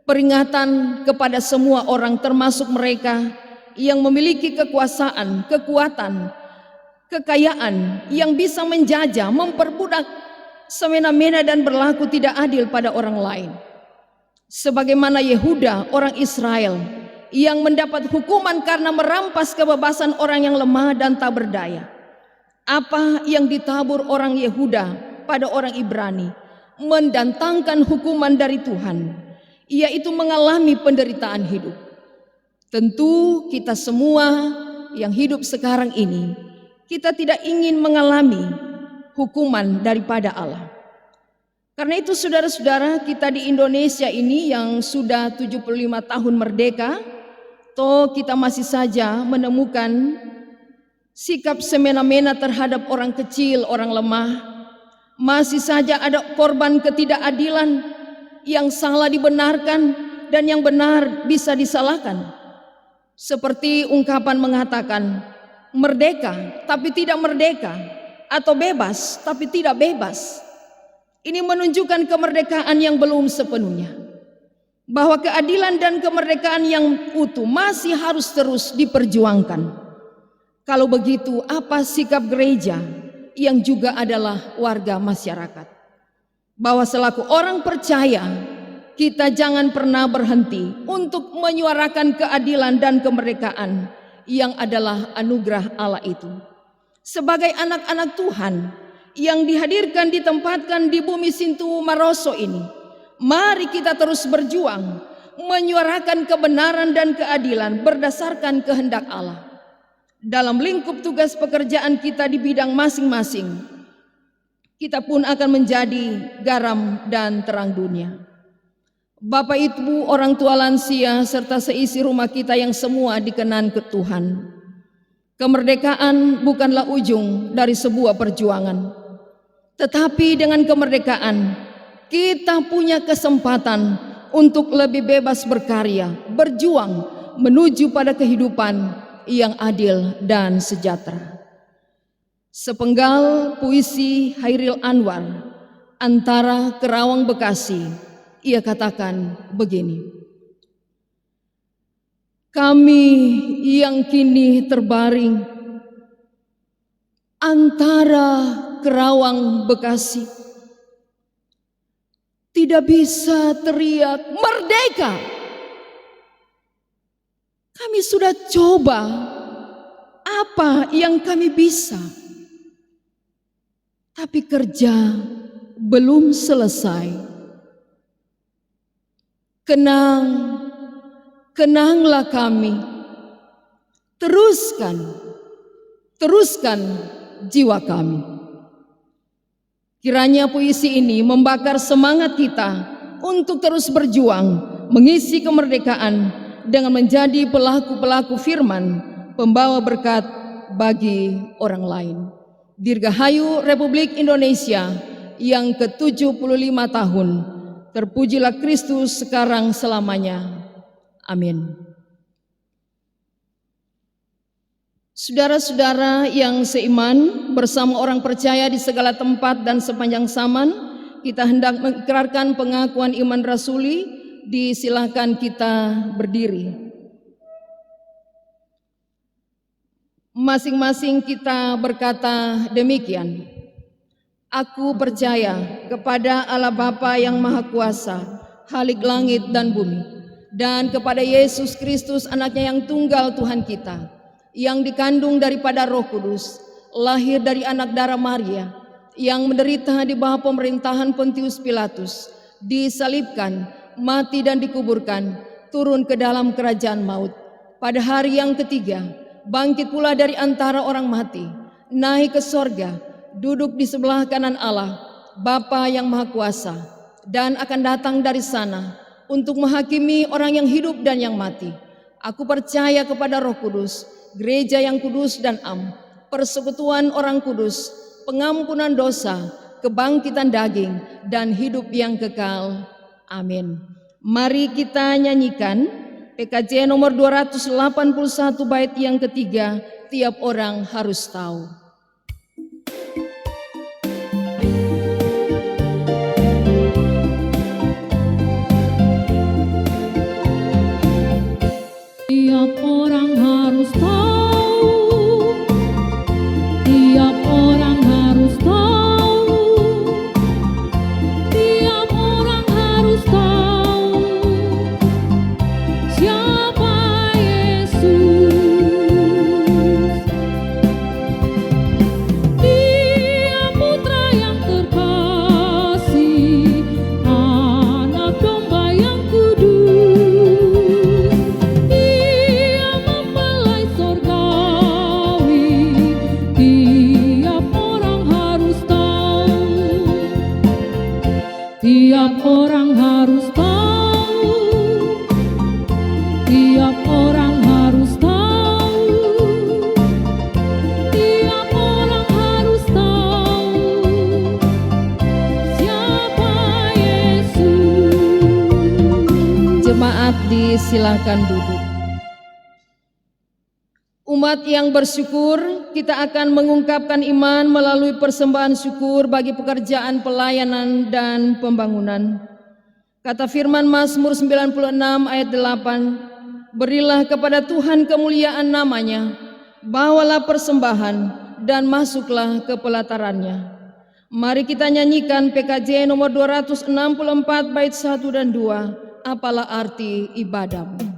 peringatan kepada semua orang termasuk mereka yang memiliki kekuasaan, kekuatan, kekayaan yang bisa menjajah, memperbudak semena-mena dan berlaku tidak adil pada orang lain. Sebagaimana Yehuda, orang Israel yang mendapat hukuman karena merampas kebebasan orang yang lemah dan tak berdaya. Apa yang ditabur orang Yehuda pada orang Ibrani mendatangkan hukuman dari Tuhan, yaitu mengalami penderitaan hidup. Tentu kita semua yang hidup sekarang ini, kita tidak ingin mengalami hukuman daripada Allah. Karena itu saudara-saudara, kita di Indonesia ini yang sudah 75 tahun merdeka, toh kita masih saja menemukan sikap semena-mena terhadap orang kecil, orang lemah. Masih saja ada korban ketidakadilan, yang salah dibenarkan dan yang benar bisa disalahkan. Seperti ungkapan mengatakan, merdeka tapi tidak merdeka, atau bebas tapi tidak bebas. Ini menunjukkan kemerdekaan yang belum sepenuhnya, bahwa keadilan dan kemerdekaan yang utuh masih harus terus diperjuangkan. Kalau begitu, apa sikap gereja yang juga adalah warga masyarakat? Bahwa selaku orang percaya, kita jangan pernah berhenti untuk menyuarakan keadilan dan kemerdekaan yang adalah anugerah Allah itu. Sebagai anak-anak Tuhan yang dihadirkan, ditempatkan di bumi Sintu Maroso ini, mari kita terus berjuang menyuarakan kebenaran dan keadilan berdasarkan kehendak Allah. Dalam lingkup tugas pekerjaan kita di bidang masing-masing, kita pun akan menjadi garam dan terang dunia. Bapak Ibu, orang tua lansia, serta seisi rumah kita yang semua dikenan ke Tuhan. Kemerdekaan bukanlah ujung dari sebuah perjuangan. Tetapi dengan kemerdekaan, kita punya kesempatan untuk lebih bebas berkarya, berjuang menuju pada kehidupan yang adil dan sejahtera. Sepenggal puisi Hairil Anwar, Antara Kerawang Bekasi, ia katakan begini: kami yang kini terbaring antara Kerawang Bekasi, tidak bisa teriak merdeka. Kami sudah coba apa yang kami bisa, tapi kerja belum selesai. Kenang, kenanglah kami, teruskan jiwa kami. Kiranya puisi ini membakar semangat kita untuk terus berjuang mengisi kemerdekaan dengan menjadi pelaku-pelaku firman, pembawa berkat bagi orang lain. Dirgahayu Republik Indonesia yang ke-75 tahun. Terpujilah Kristus sekarang selamanya. Amin. Saudara-saudara yang seiman, bersama orang percaya di segala tempat dan sepanjang zaman, kita hendak mengikrarkan pengakuan iman rasuli. Disilahkan kita berdiri. Masing-masing kita berkata demikian: aku percaya kepada Allah Bapa yang Maha Kuasa, Khalik langit dan bumi, dan kepada Yesus Kristus, anaknya yang tunggal Tuhan kita, yang dikandung daripada Roh Kudus, lahir dari anak darah Maria, yang menderita di bawah pemerintahan Pontius Pilatus, disalibkan, mati dan dikuburkan, turun ke dalam kerajaan maut. Pada hari yang ketiga, bangkit pula dari antara orang mati, naik ke sorga, duduk di sebelah kanan Allah, Bapa yang Maha Kuasa, dan akan datang dari sana untuk menghakimi orang yang hidup dan yang mati. Aku percaya kepada Roh Kudus, gereja yang kudus dan am, persekutuan orang kudus, pengampunan dosa, kebangkitan daging, dan hidup yang kekal. Amin. Mari kita nyanyikan PKJ nomor 281 bait yang ketiga, tiap orang harus tahu. Tiap orang harus tahu, tiap orang harus tahu, tiap orang harus tahu siapa Yesus. Tiap orang harus tahu, tiap orang harus tahu, tiap orang harus tahu siapa Yesus. Jemaat disilakan duduk. Umat yang bersyukur, kita akan mengungkapkan iman melalui persembahan syukur bagi pekerjaan pelayanan dan pembangunan. Kata firman Mazmur 96 ayat 8, berilah kepada Tuhan kemuliaan namanya, bawalah persembahan dan masuklah ke pelatarannya. Mari kita nyanyikan PKJ nomor 264 bait 1 dan 2, apalah arti ibadahmu.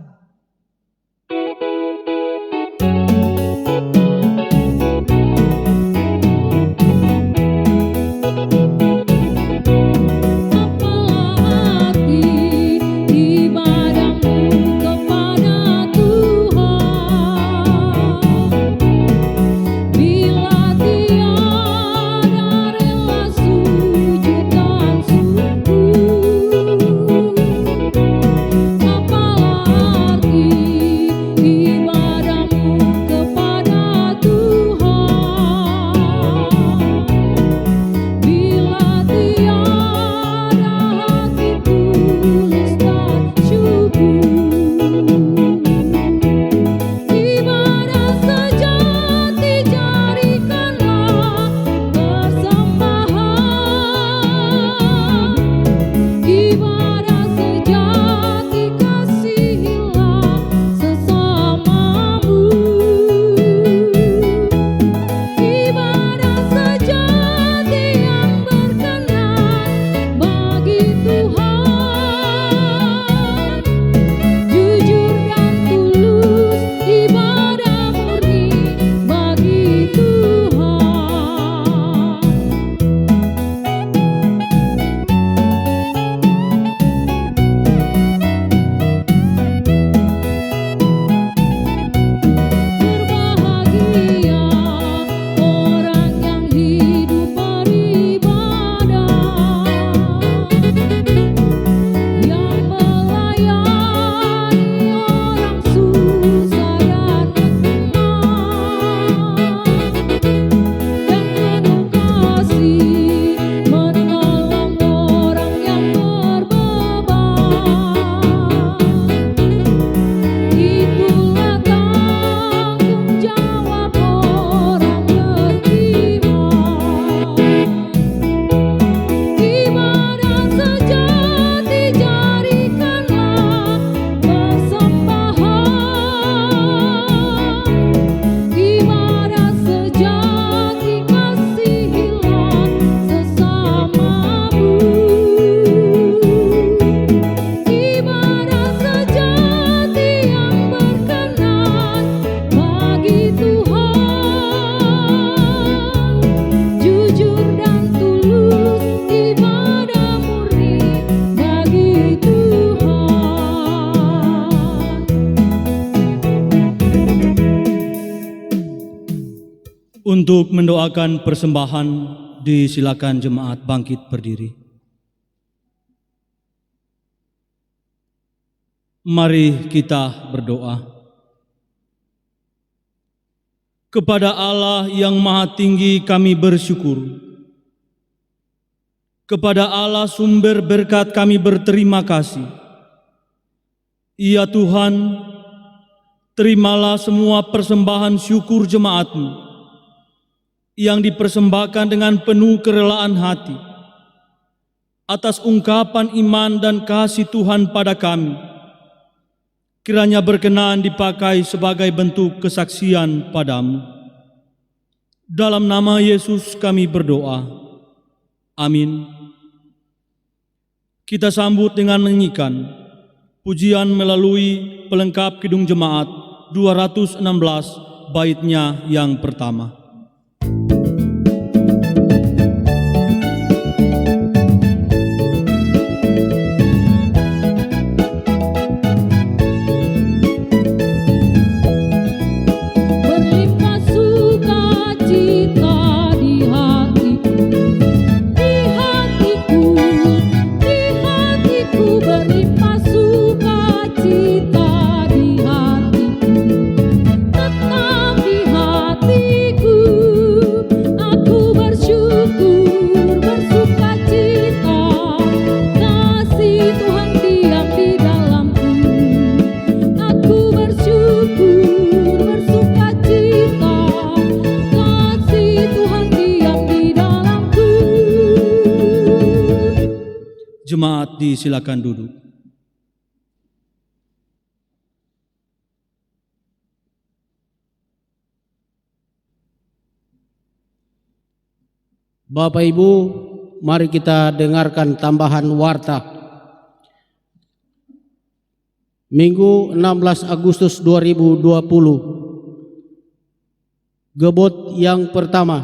Untuk mendoakan persembahan, disilakan jemaat bangkit berdiri. Mari kita berdoa. Kepada Allah yang Maha Tinggi kami bersyukur. Kepada Allah sumber berkat kami berterima kasih. Ya Tuhan, terimalah semua persembahan syukur jemaat-Mu yang dipersembahkan dengan penuh kerelaan hati atas ungkapan iman dan kasih Tuhan pada kami. Kiranya berkenan dipakai sebagai bentuk kesaksian padamu. Dalam nama Yesus kami berdoa. Amin. Kita sambut dengan menyanyikan pujian melalui pelengkap Kidung Jemaat 216 baitnya yang pertama. Jemaat disilakan duduk. Bapak Ibu, mari kita dengarkan tambahan warta. Minggu 16 Agustus 2020. Gebot yang pertama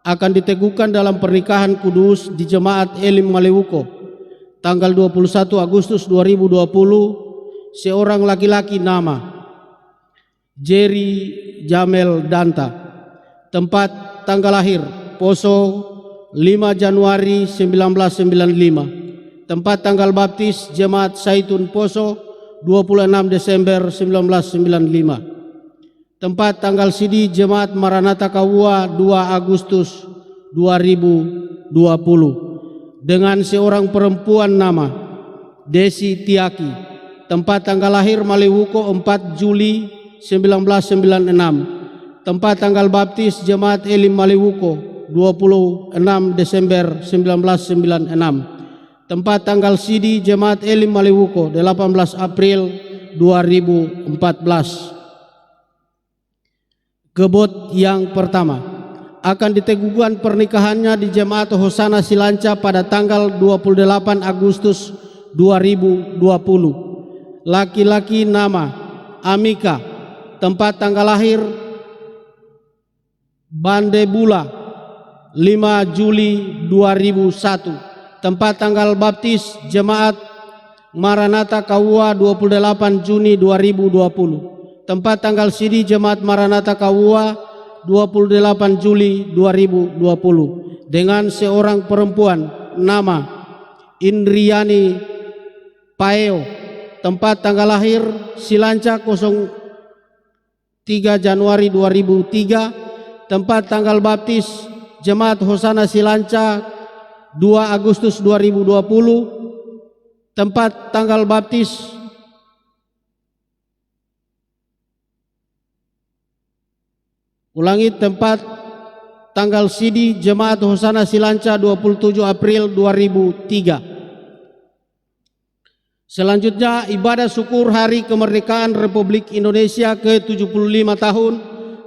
akan diteguhkan dalam pernikahan kudus di Jemaat Elim Malewuko tanggal 21 Agustus 2020 seorang laki-laki nama Jerry Jamel Danta, tempat tanggal lahir Poso 5 Januari 1995, tempat tanggal baptis Jemaat Saitun Poso 26 Desember 1995, tempat tanggal sidi Jemaat Maranatha Kawua 2 Agustus 2020, dengan seorang perempuan nama Desi Tiaki, tempat tanggal lahir Malewuko 4 Juli 1996, tempat tanggal baptis Jemaat Elim Malewuko 26 Desember 1996, tempat tanggal sidi Jemaat Elim Malewuko 18 April 2014. Gebot yang pertama akan diteguhkan pernikahannya di Jemaat Hosana Silanca pada tanggal 28 Agustus 2020. Laki-laki nama Amika, tempat tanggal lahir Bandebula 5 Juli 2001, tempat tanggal baptis Jemaat Maranatha Kawua 28 Juni 2020, tempat tanggal sidi Jemaat Maranatha Kawua 28 Juli 2020, dengan seorang perempuan nama Indriani Paeo, tempat tanggal lahir Silanca 03 Januari 2003, tempat tanggal baptis Jemaat Hosana Silanca 2 Agustus 2020, tempat tanggal baptis tempat tanggal sidi Jemaat Hosana Silanca 27 April 2003. Selanjutnya, ibadah syukur Hari Kemerdekaan Republik Indonesia ke-75 tahun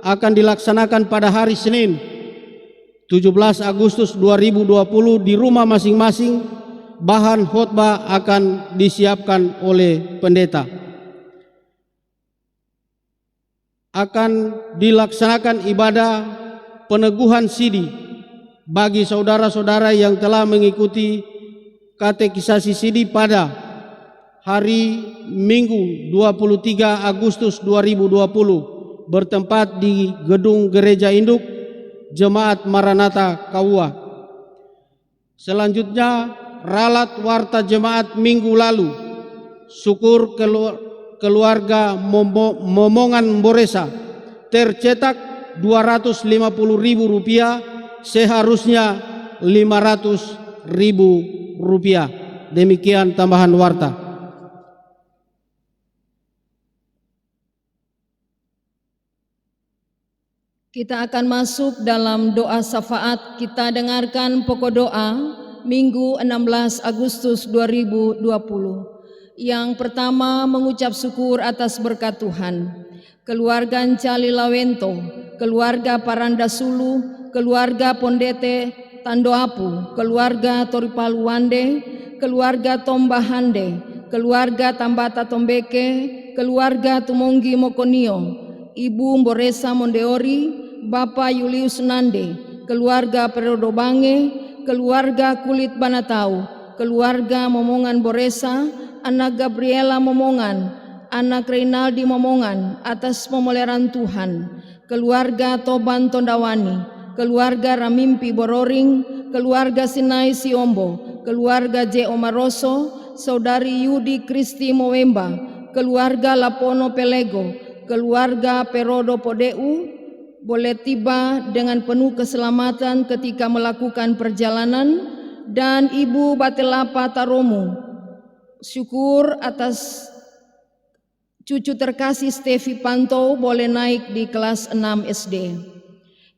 akan dilaksanakan pada hari Senin 17 Agustus 2020 di rumah masing-masing. Bahan khotbah akan disiapkan oleh pendeta. Akan dilaksanakan ibadah peneguhan sidi bagi saudara-saudara yang telah mengikuti katekisasi sidi pada hari Minggu 23 Agustus 2020 bertempat di Gedung Gereja Induk Jemaat Maranatha Kawua. Selanjutnya, ralat warta jemaat minggu lalu, syukur keluarga Momongan Boresa tercetak Rp250.000, seharusnya Rp500.000. Demikian tambahan warta. Kita akan masuk dalam doa syafaat. Kita dengarkan pokok doa Minggu 16 Agustus 2020. Yang pertama, mengucap syukur atas berkat Tuhan. Keluarga Ncali Lawento, keluarga Paranda Sulu, keluarga Pondete Tandoapu, keluarga Toripaluande, keluarga Tombahande, keluarga Tambata Tombeke, keluarga Tumonggi Mokonio, Ibu Boresa Mondeori, Bapak Julius Nande, keluarga Perodo Bange, keluarga Kulit Banatau, keluarga Momongan Boresa, anak Gabriela Momongan, anak Reynaldi Momongan atas pemeliharaan Tuhan, keluarga Toban Tondawani, keluarga Ramimpi Bororing, keluarga Sinai Siombo, keluarga J. Omaroso, saudari Yudi Kristi Mowemba, keluarga Lapono Pelego, keluarga Perodo Podeu, boleh tiba dengan penuh keselamatan ketika melakukan perjalanan, dan Ibu Batelapa Taromu. Syukur atas cucu terkasih Stevi Panto boleh naik di kelas 6 SD.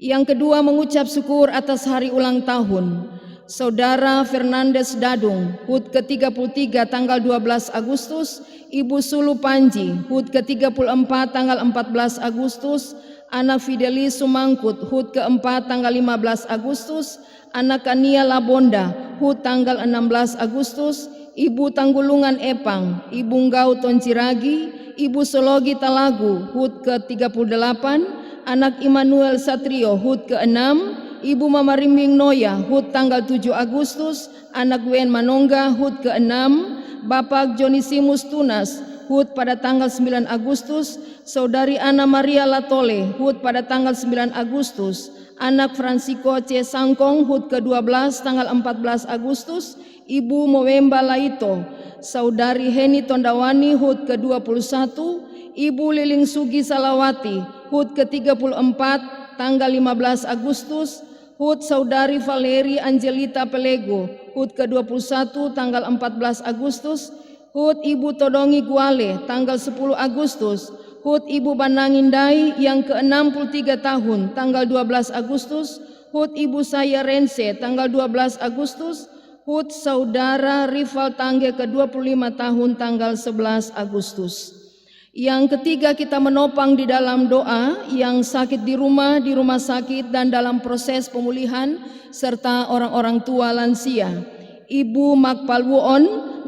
Yang kedua, mengucap syukur atas hari ulang tahun. Saudara Fernandes Dadung, HUT ke-33 tanggal 12 Agustus, Ibu Sulu Panji, HUT ke-34 tanggal 14 Agustus, Anak Fidelis Sumangkut, HUT ke-4 tanggal 15 Agustus, Anak Kania Labonda, HUT tanggal 16 Agustus, Ibu Tanggulungan Epang, Ibu Nggau Tonciragi, Ibu Sologi Talagu, HUT ke-38, Anak Immanuel Satrio, HUT ke-6, Ibu Mama Rimbing Noya, HUT tanggal 7 Agustus, Anak Wen Manongga, HUT ke-6, Bapak Jonisimus Tunas, HUT pada tanggal 9 Agustus, Saudari Ana Maria Latole, HUT pada tanggal 9 Agustus, Anak Francisco C. Sangkong, HUT ke-12 tanggal 14 Agustus, Ibu Mowemba Laito, Saudari Heni Tondawani, HUT ke-21, Ibu Liling Sugi Salawati, HUT ke-34 tanggal 15 Agustus, HUT Saudari Valeri Angelita Pelego, HUT ke-21 tanggal 14 Agustus, HUT Ibu Todongi Guale tanggal 10 Agustus, HUT Ibu Banangindai yang ke-63 tahun tanggal 12 Agustus, HUT Ibu Saya Rense tanggal 12 Agustus, HUT Saudara Rival Tangge ke-25 tahun tanggal 11 Agustus. Yang ketiga, kita menopang di dalam doa yang sakit di rumah sakit dan dalam proses pemulihan serta orang-orang tua lansia. Ibu Makpalwuon,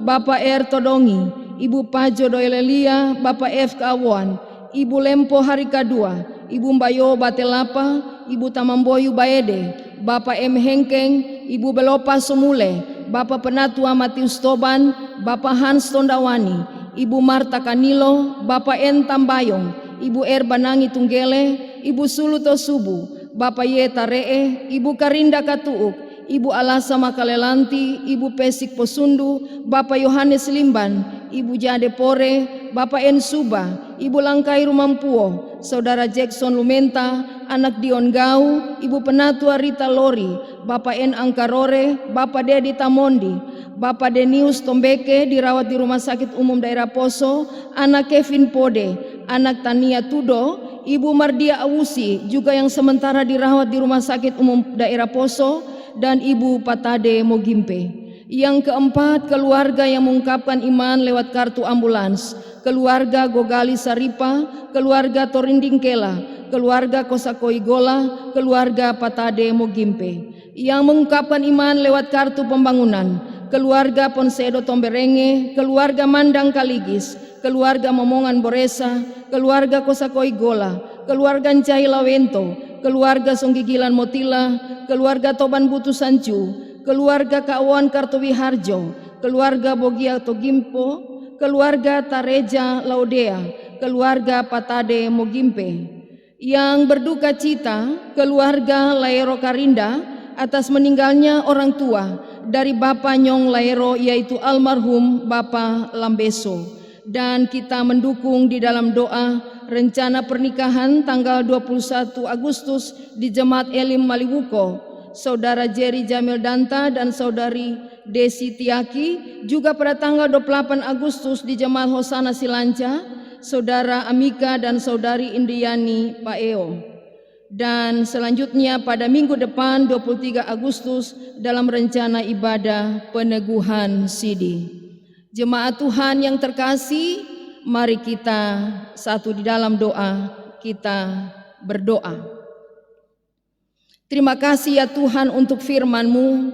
Bapak R. Todongi, Ibu Pajo Doelelia, Bapak F. Kawan, Ibu Lempo Harika II, Ibu Mbayo Batelapa, Ibu Tamamboyu Baede, Bapak M. Hengkeng, Ibu Belopa Sumule, Bapak Penatua Matius Toban, Bapak Hans Tondawani, Ibu Marta Kanilo, Bapak N. Tambayong, Ibu R. Banangi Tunggele, Ibu Suluto Subu, Bapak Yeta Ree, Ibu Karinda Katuuk, Ibu Alasa Makalelanti, Ibu Pesik Posundu, Bapak Yohanes Limban, Ibu Jade Pore, Bapak N. Suba, Ibu Langkai Rumampuo, Saudara Jackson Lumenta, Anak Dion Gau, Ibu Penatua Rita Lori, Bapak N. Angkarore, Bapak Dedi Tamondi, Bapak Denius Tombeke dirawat di Rumah Sakit Umum Daerah Poso, Anak Kevin Pode, Anak Tania Tudo, Ibu Mardia Awusi juga yang sementara dirawat di Rumah Sakit Umum Daerah Poso, dan Ibu Patade Mogimpe. Yang keempat, keluarga yang mengungkapkan iman lewat kartu ambulans, keluarga Gogali Saripa, keluarga Torinding Kela, keluarga Kosakoi Gola, keluarga Patade Mogimpe. Yang mengungkapkan iman lewat kartu pembangunan, keluarga Ponsedo Tomberenge, keluarga Mandang Kaligis, keluarga Momongan Boresa, keluarga Kosakoi Gola, keluarga Ncai Lawento, keluarga Songgigilan Motila, keluarga Toban Butu Sancu, keluarga Kawan Kartowiharjo, keluarga Bogia Togimpo, keluarga Tareja Laudea, keluarga Patade Mogimpe. Yang berduka cita, keluarga Laero Karinda atas meninggalnya orang tua dari Bapak Nyong Laero, yaitu almarhum Bapak Lambeso. Dan kita mendukung di dalam doa rencana pernikahan tanggal 21 Agustus di Jemaat Elim Maliwuko, Saudara Jerry Jamil Danta dan Saudari Desi Tiaki, juga pada tanggal 28 Agustus di Jemaat Hosana Silanca, Saudara Amika dan Saudari Indiani Paeo. Dan selanjutnya pada minggu depan 23 Agustus dalam rencana ibadah peneguhan sidi. Jemaat Tuhan yang terkasih, mari kita satu di dalam doa, kita berdoa. Terima kasih ya Tuhan untuk firman-Mu,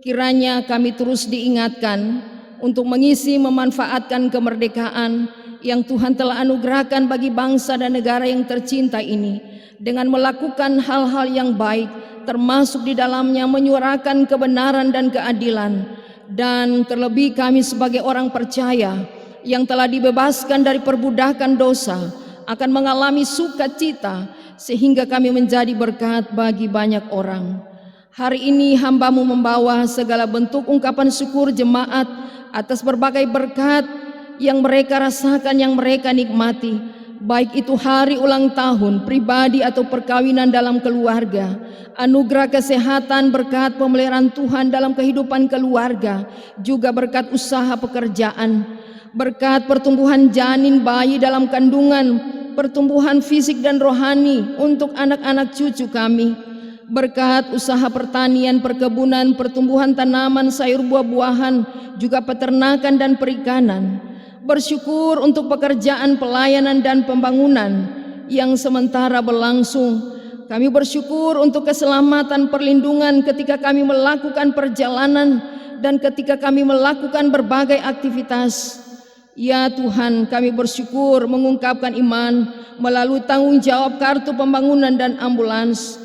kiranya kami terus diingatkan untuk mengisi memanfaatkan kemerdekaan yang Tuhan telah anugerahkan bagi bangsa dan negara yang tercinta ini, dengan melakukan hal-hal yang baik, termasuk di dalamnya menyuarakan kebenaran dan keadilan. Dan terlebih kami sebagai orang percaya yang telah dibebaskan dari perbudakan dosa akan mengalami sukacita sehingga kami menjadi berkat bagi banyak orang. Hari ini hamba-Mu membawa segala bentuk ungkapan syukur jemaat atas berbagai berkat yang mereka rasakan, yang mereka nikmati, baik itu hari ulang tahun, pribadi atau perkawinan dalam keluarga, anugerah kesehatan, berkat pemeliharaan Tuhan dalam kehidupan keluarga, juga berkat usaha pekerjaan, berkat pertumbuhan janin bayi dalam kandungan, pertumbuhan fisik dan rohani untuk anak-anak cucu kami, berkat usaha pertanian, perkebunan, pertumbuhan tanaman, sayur buah-buahan, juga peternakan dan perikanan. Bersyukur untuk pekerjaan pelayanan dan pembangunan yang sementara berlangsung. Kami bersyukur untuk keselamatan perlindungan ketika kami melakukan perjalanan dan ketika kami melakukan berbagai aktivitas. Ya Tuhan, kami bersyukur mengungkapkan iman melalui tanggung jawab kartu pembangunan dan ambulans.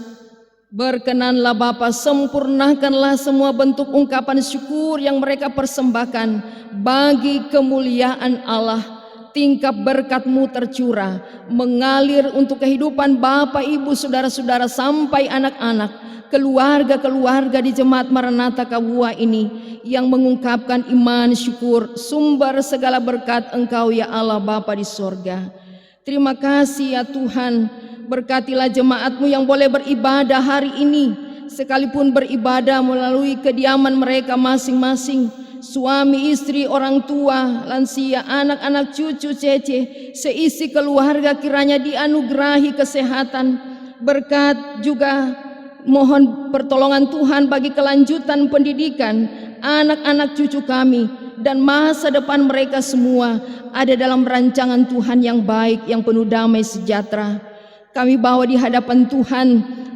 Berkenanlah Bapa, sempurnakanlah semua bentuk ungkapan syukur yang mereka persembahkan bagi kemuliaan Allah. Tingkap berkat-Mu tercurah, mengalir untuk kehidupan Bapak, Ibu, saudara-saudara sampai anak-anak, keluarga-keluarga di Jemaat Maranatha Kabuwa ini yang mengungkapkan iman syukur, sumber segala berkat Engkau ya Allah Bapa di sorga. Terima kasih ya Tuhan, berkatilah jemaat-Mu yang boleh beribadah hari ini, sekalipun beribadah melalui kediaman mereka masing-masing. Suami, istri, orang tua, lansia, anak-anak, cucu, cece, seisi keluarga kiranya dianugerahi kesehatan, berkat juga mohon pertolongan Tuhan bagi kelanjutan pendidikan anak-anak cucu kami dan masa depan mereka semua ada dalam rancangan Tuhan yang baik, yang penuh damai sejahtera. Kami bawa di hadapan Tuhan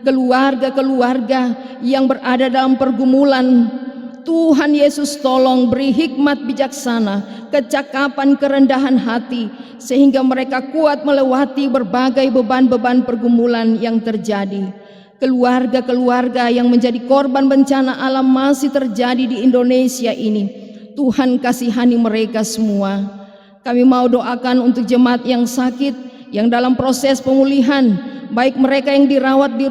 keluarga-keluarga yang berada dalam pergumulan. Tuhan Yesus tolong beri hikmat bijaksana, kecakapan, kerendahan hati, sehingga mereka kuat melewati berbagai beban-beban pergumulan yang terjadi. Keluarga-keluarga yang menjadi korban bencana alam masih terjadi di Indonesia ini, Tuhan kasihani mereka semua. Kami mau doakan untuk jemaat yang sakit, yang dalam proses pemulihan, baik mereka yang dirawat di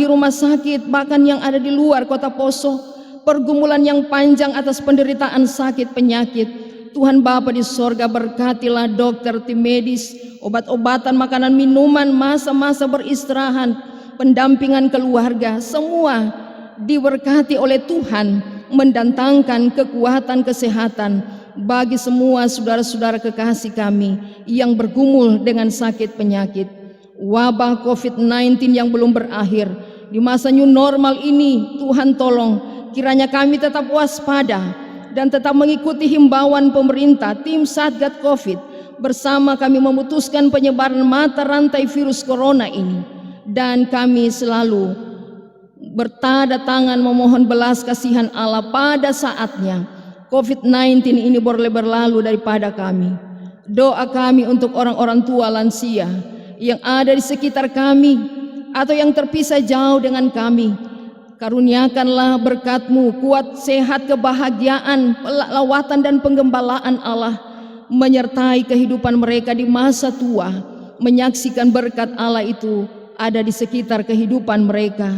rumah sakit, bahkan yang ada di luar kota Poso, pergumulan yang panjang atas penderitaan sakit penyakit. Tuhan Bapa di sorga, berkatilah dokter, tim medis, obat-obatan, makanan, minuman, masa-masa beristirahat, pendampingan keluarga, semua diberkati oleh Tuhan, mendatangkan kekuatan kesehatan bagi semua saudara-saudara kekasih kami yang bergumul dengan sakit penyakit. Wabah COVID-19 yang belum berakhir, di masa new normal ini, Tuhan tolong kiranya kami tetap waspada dan tetap mengikuti himbauan pemerintah. Tim Satgas Covid bersama kami memutuskan penyebaran mata rantai virus corona ini, dan kami selalu bertanda tangan memohon belas kasihan Allah pada saatnya COVID-19 ini boleh berlalu daripada kami. Doa kami untuk orang-orang tua lansia yang ada di sekitar kami atau yang terpisah jauh dengan kami. Karuniakanlah berkat-Mu, kuat, sehat, kebahagiaan, lawatan dan penggembalaan Allah menyertai kehidupan mereka di masa tua, menyaksikan berkat Allah itu ada di sekitar kehidupan mereka.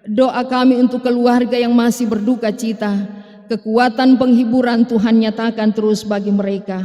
Doa kami untuk keluarga yang masih berduka cita, kekuatan penghiburan Tuhan nyatakan terus bagi mereka.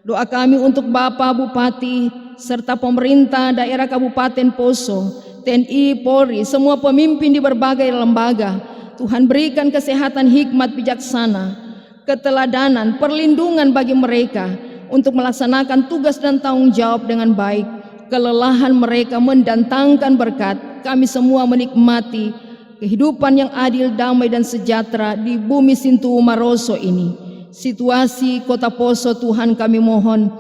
Doa kami untuk Bapak Bupati serta pemerintah daerah Kabupaten Poso, TNI, Polri, semua pemimpin di berbagai lembaga. Tuhan berikan kesehatan, hikmat, bijaksana, keteladanan, perlindungan bagi mereka untuk melaksanakan tugas dan tanggung jawab dengan baik. Kelelahan mereka mendatangkan berkat. Kami semua menikmati kehidupan yang adil, damai dan sejahtera di bumi Sintu Maroso ini. Situasi kota Poso, Tuhan kami mohon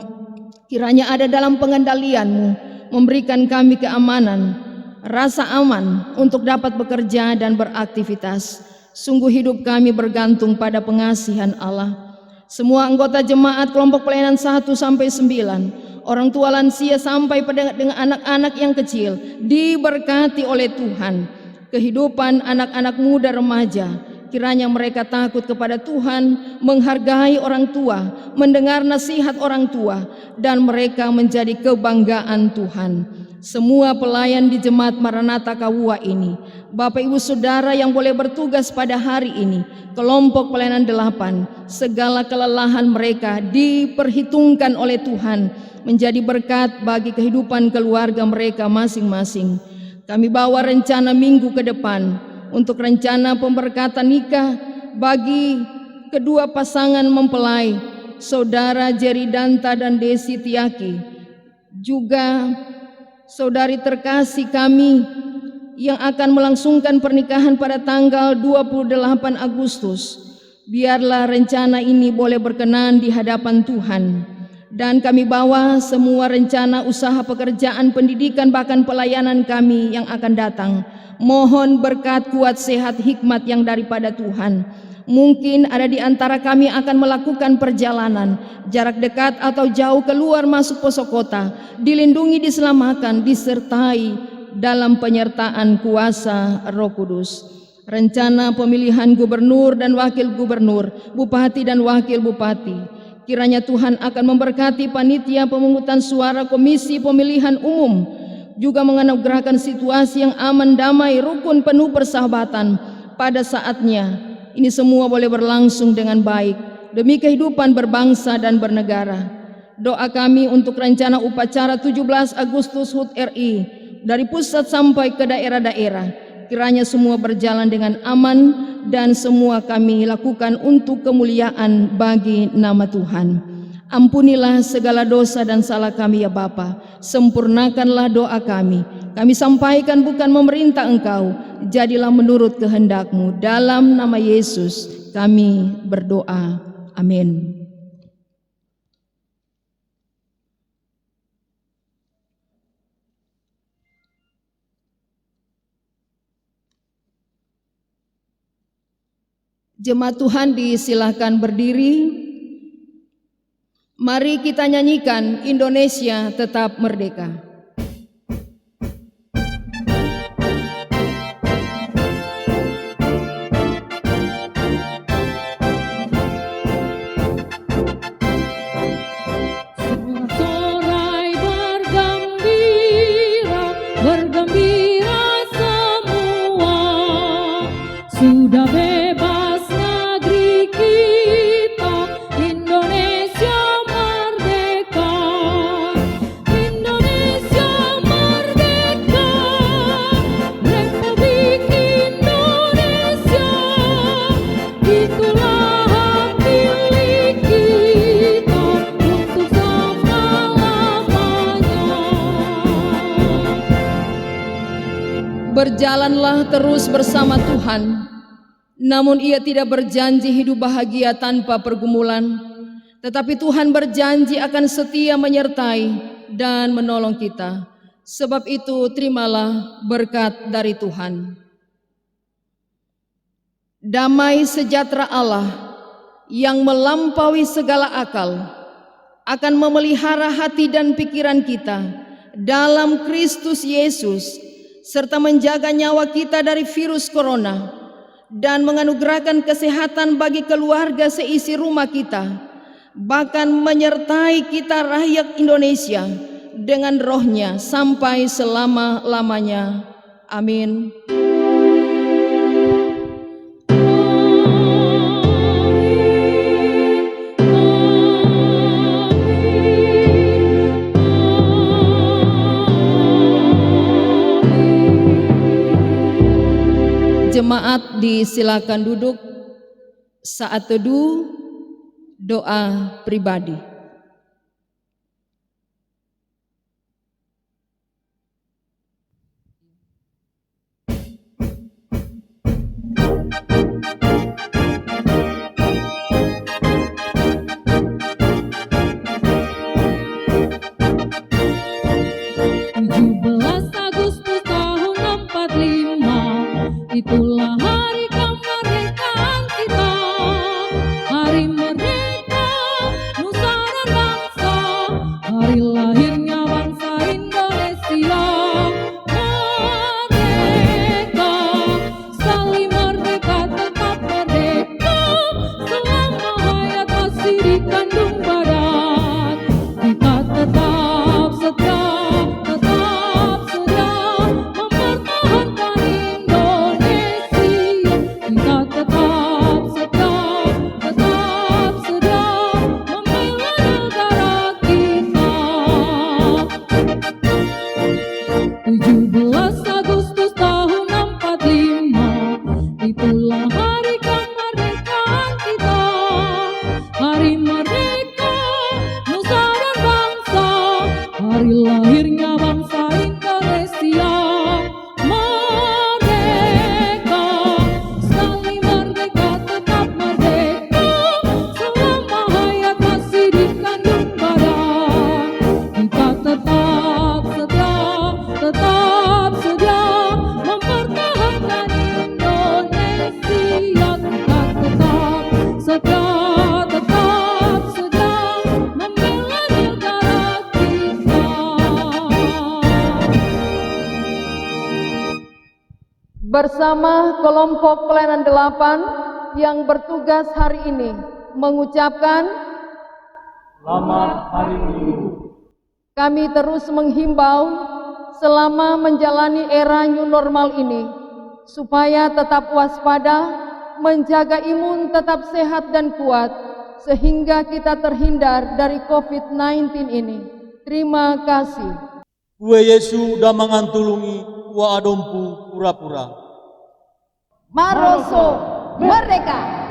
kiranya ada dalam pengendalian-Mu, memberikan kami keamanan, rasa aman untuk dapat bekerja dan beraktivitas. Sungguh hidup kami bergantung pada pengasihan Allah. Semua anggota jemaat kelompok pelayanan 1 sampai 9, orang tua lansia sampai pada dengan anak-anak yang kecil diberkati oleh Tuhan. Kehidupan anak-anak muda remaja, kiranya mereka takut kepada Tuhan, menghargai orang tua, mendengar nasihat orang tua, dan mereka menjadi kebanggaan Tuhan. Semua pelayan di Jemaat Maranatha Kabuwa ini, Bapak Ibu Saudara yang boleh bertugas pada hari ini, kelompok pelayanan 8, segala kelelahan mereka diperhitungkan oleh Tuhan menjadi berkat bagi kehidupan keluarga mereka masing-masing. Kami bawa rencana minggu ke depan untuk rencana pemberkatan nikah bagi kedua pasangan mempelai, Saudara Jerry Danta dan Desi Tiaki, juga saudari terkasih kami yang akan melangsungkan pernikahan pada tanggal 28 Agustus. Biarlah rencana ini boleh berkenan di hadapan Tuhan. Dan kami bawa semua rencana usaha pekerjaan, pendidikan, bahkan pelayanan kami yang akan datang. Mohon berkat, kuat, sehat, hikmat yang daripada Tuhan. Mungkin ada di antara kami akan melakukan perjalanan jarak dekat atau jauh keluar masuk pelosok kota, dilindungi, diselamatkan, disertai dalam penyertaan kuasa Roh Kudus. Rencana pemilihan gubernur dan wakil gubernur, bupati dan wakil bupati, kiranya Tuhan akan memberkati panitia pemungutan suara komisi pemilihan umum, juga menganugerahkan situasi yang aman, damai, rukun, penuh persahabatan pada saatnya. Ini semua boleh berlangsung dengan baik demi kehidupan berbangsa dan bernegara. Doa kami untuk rencana upacara 17 Agustus HUT RI dari pusat sampai ke daerah-daerah, kiranya semua berjalan dengan aman dan semua kami lakukan untuk kemuliaan bagi nama Tuhan. Ampunilah segala dosa dan salah kami ya Bapa, sempurnakanlah doa kami. Kami sampaikan bukan memerintah Engkau, jadilah menurut kehendak-Mu. Dalam nama Yesus kami berdoa. Amin. Jemaat Tuhan disilahkan berdiri. Mari kita nyanyikan Indonesia Tetap Merdeka. Sorai bergembira, bergembira semua, sudah bebas negeri kita, Indonesia merdeka, Indonesia merdeka, Republik Indonesia, itulah hak milik kita untuk selama-lamanya. Berjalanlah terus bersama Tuhan, namun Ia tidak berjanji hidup bahagia tanpa pergumulan, tetapi Tuhan berjanji akan setia menyertai dan menolong kita. Sebab itu terimalah berkat dari Tuhan. Damai sejahtera Allah yang melampaui segala akal akan memelihara hati dan pikiran kita dalam Kristus Yesus, serta menjaga nyawa kita dari virus corona dan menganugerahkan kesehatan bagi keluarga seisi rumah kita, bahkan menyertai kita rakyat Indonesia dengan rohnya sampai selama-lamanya. Amin. Jemaat disilakan duduk. Saat teduh, doa pribadi. Agustus tahun 45, itulah hari kemerdekaan kita, hari merdeka Nusa serta tetap setia membela negara kita. Bersama kelompok pelayanan 8 yang bertugas hari ini mengucapkan Selamat Hari Minggu. kami terus menghimbau selama menjalani era new normal ini supaya tetap waspada, menjaga imun tetap sehat dan kuat sehingga kita terhindar dari COVID-19 ini. Terima kasih. Kue Yesu damangan tulungi wa adompu pura-pura. Maroso merdeka.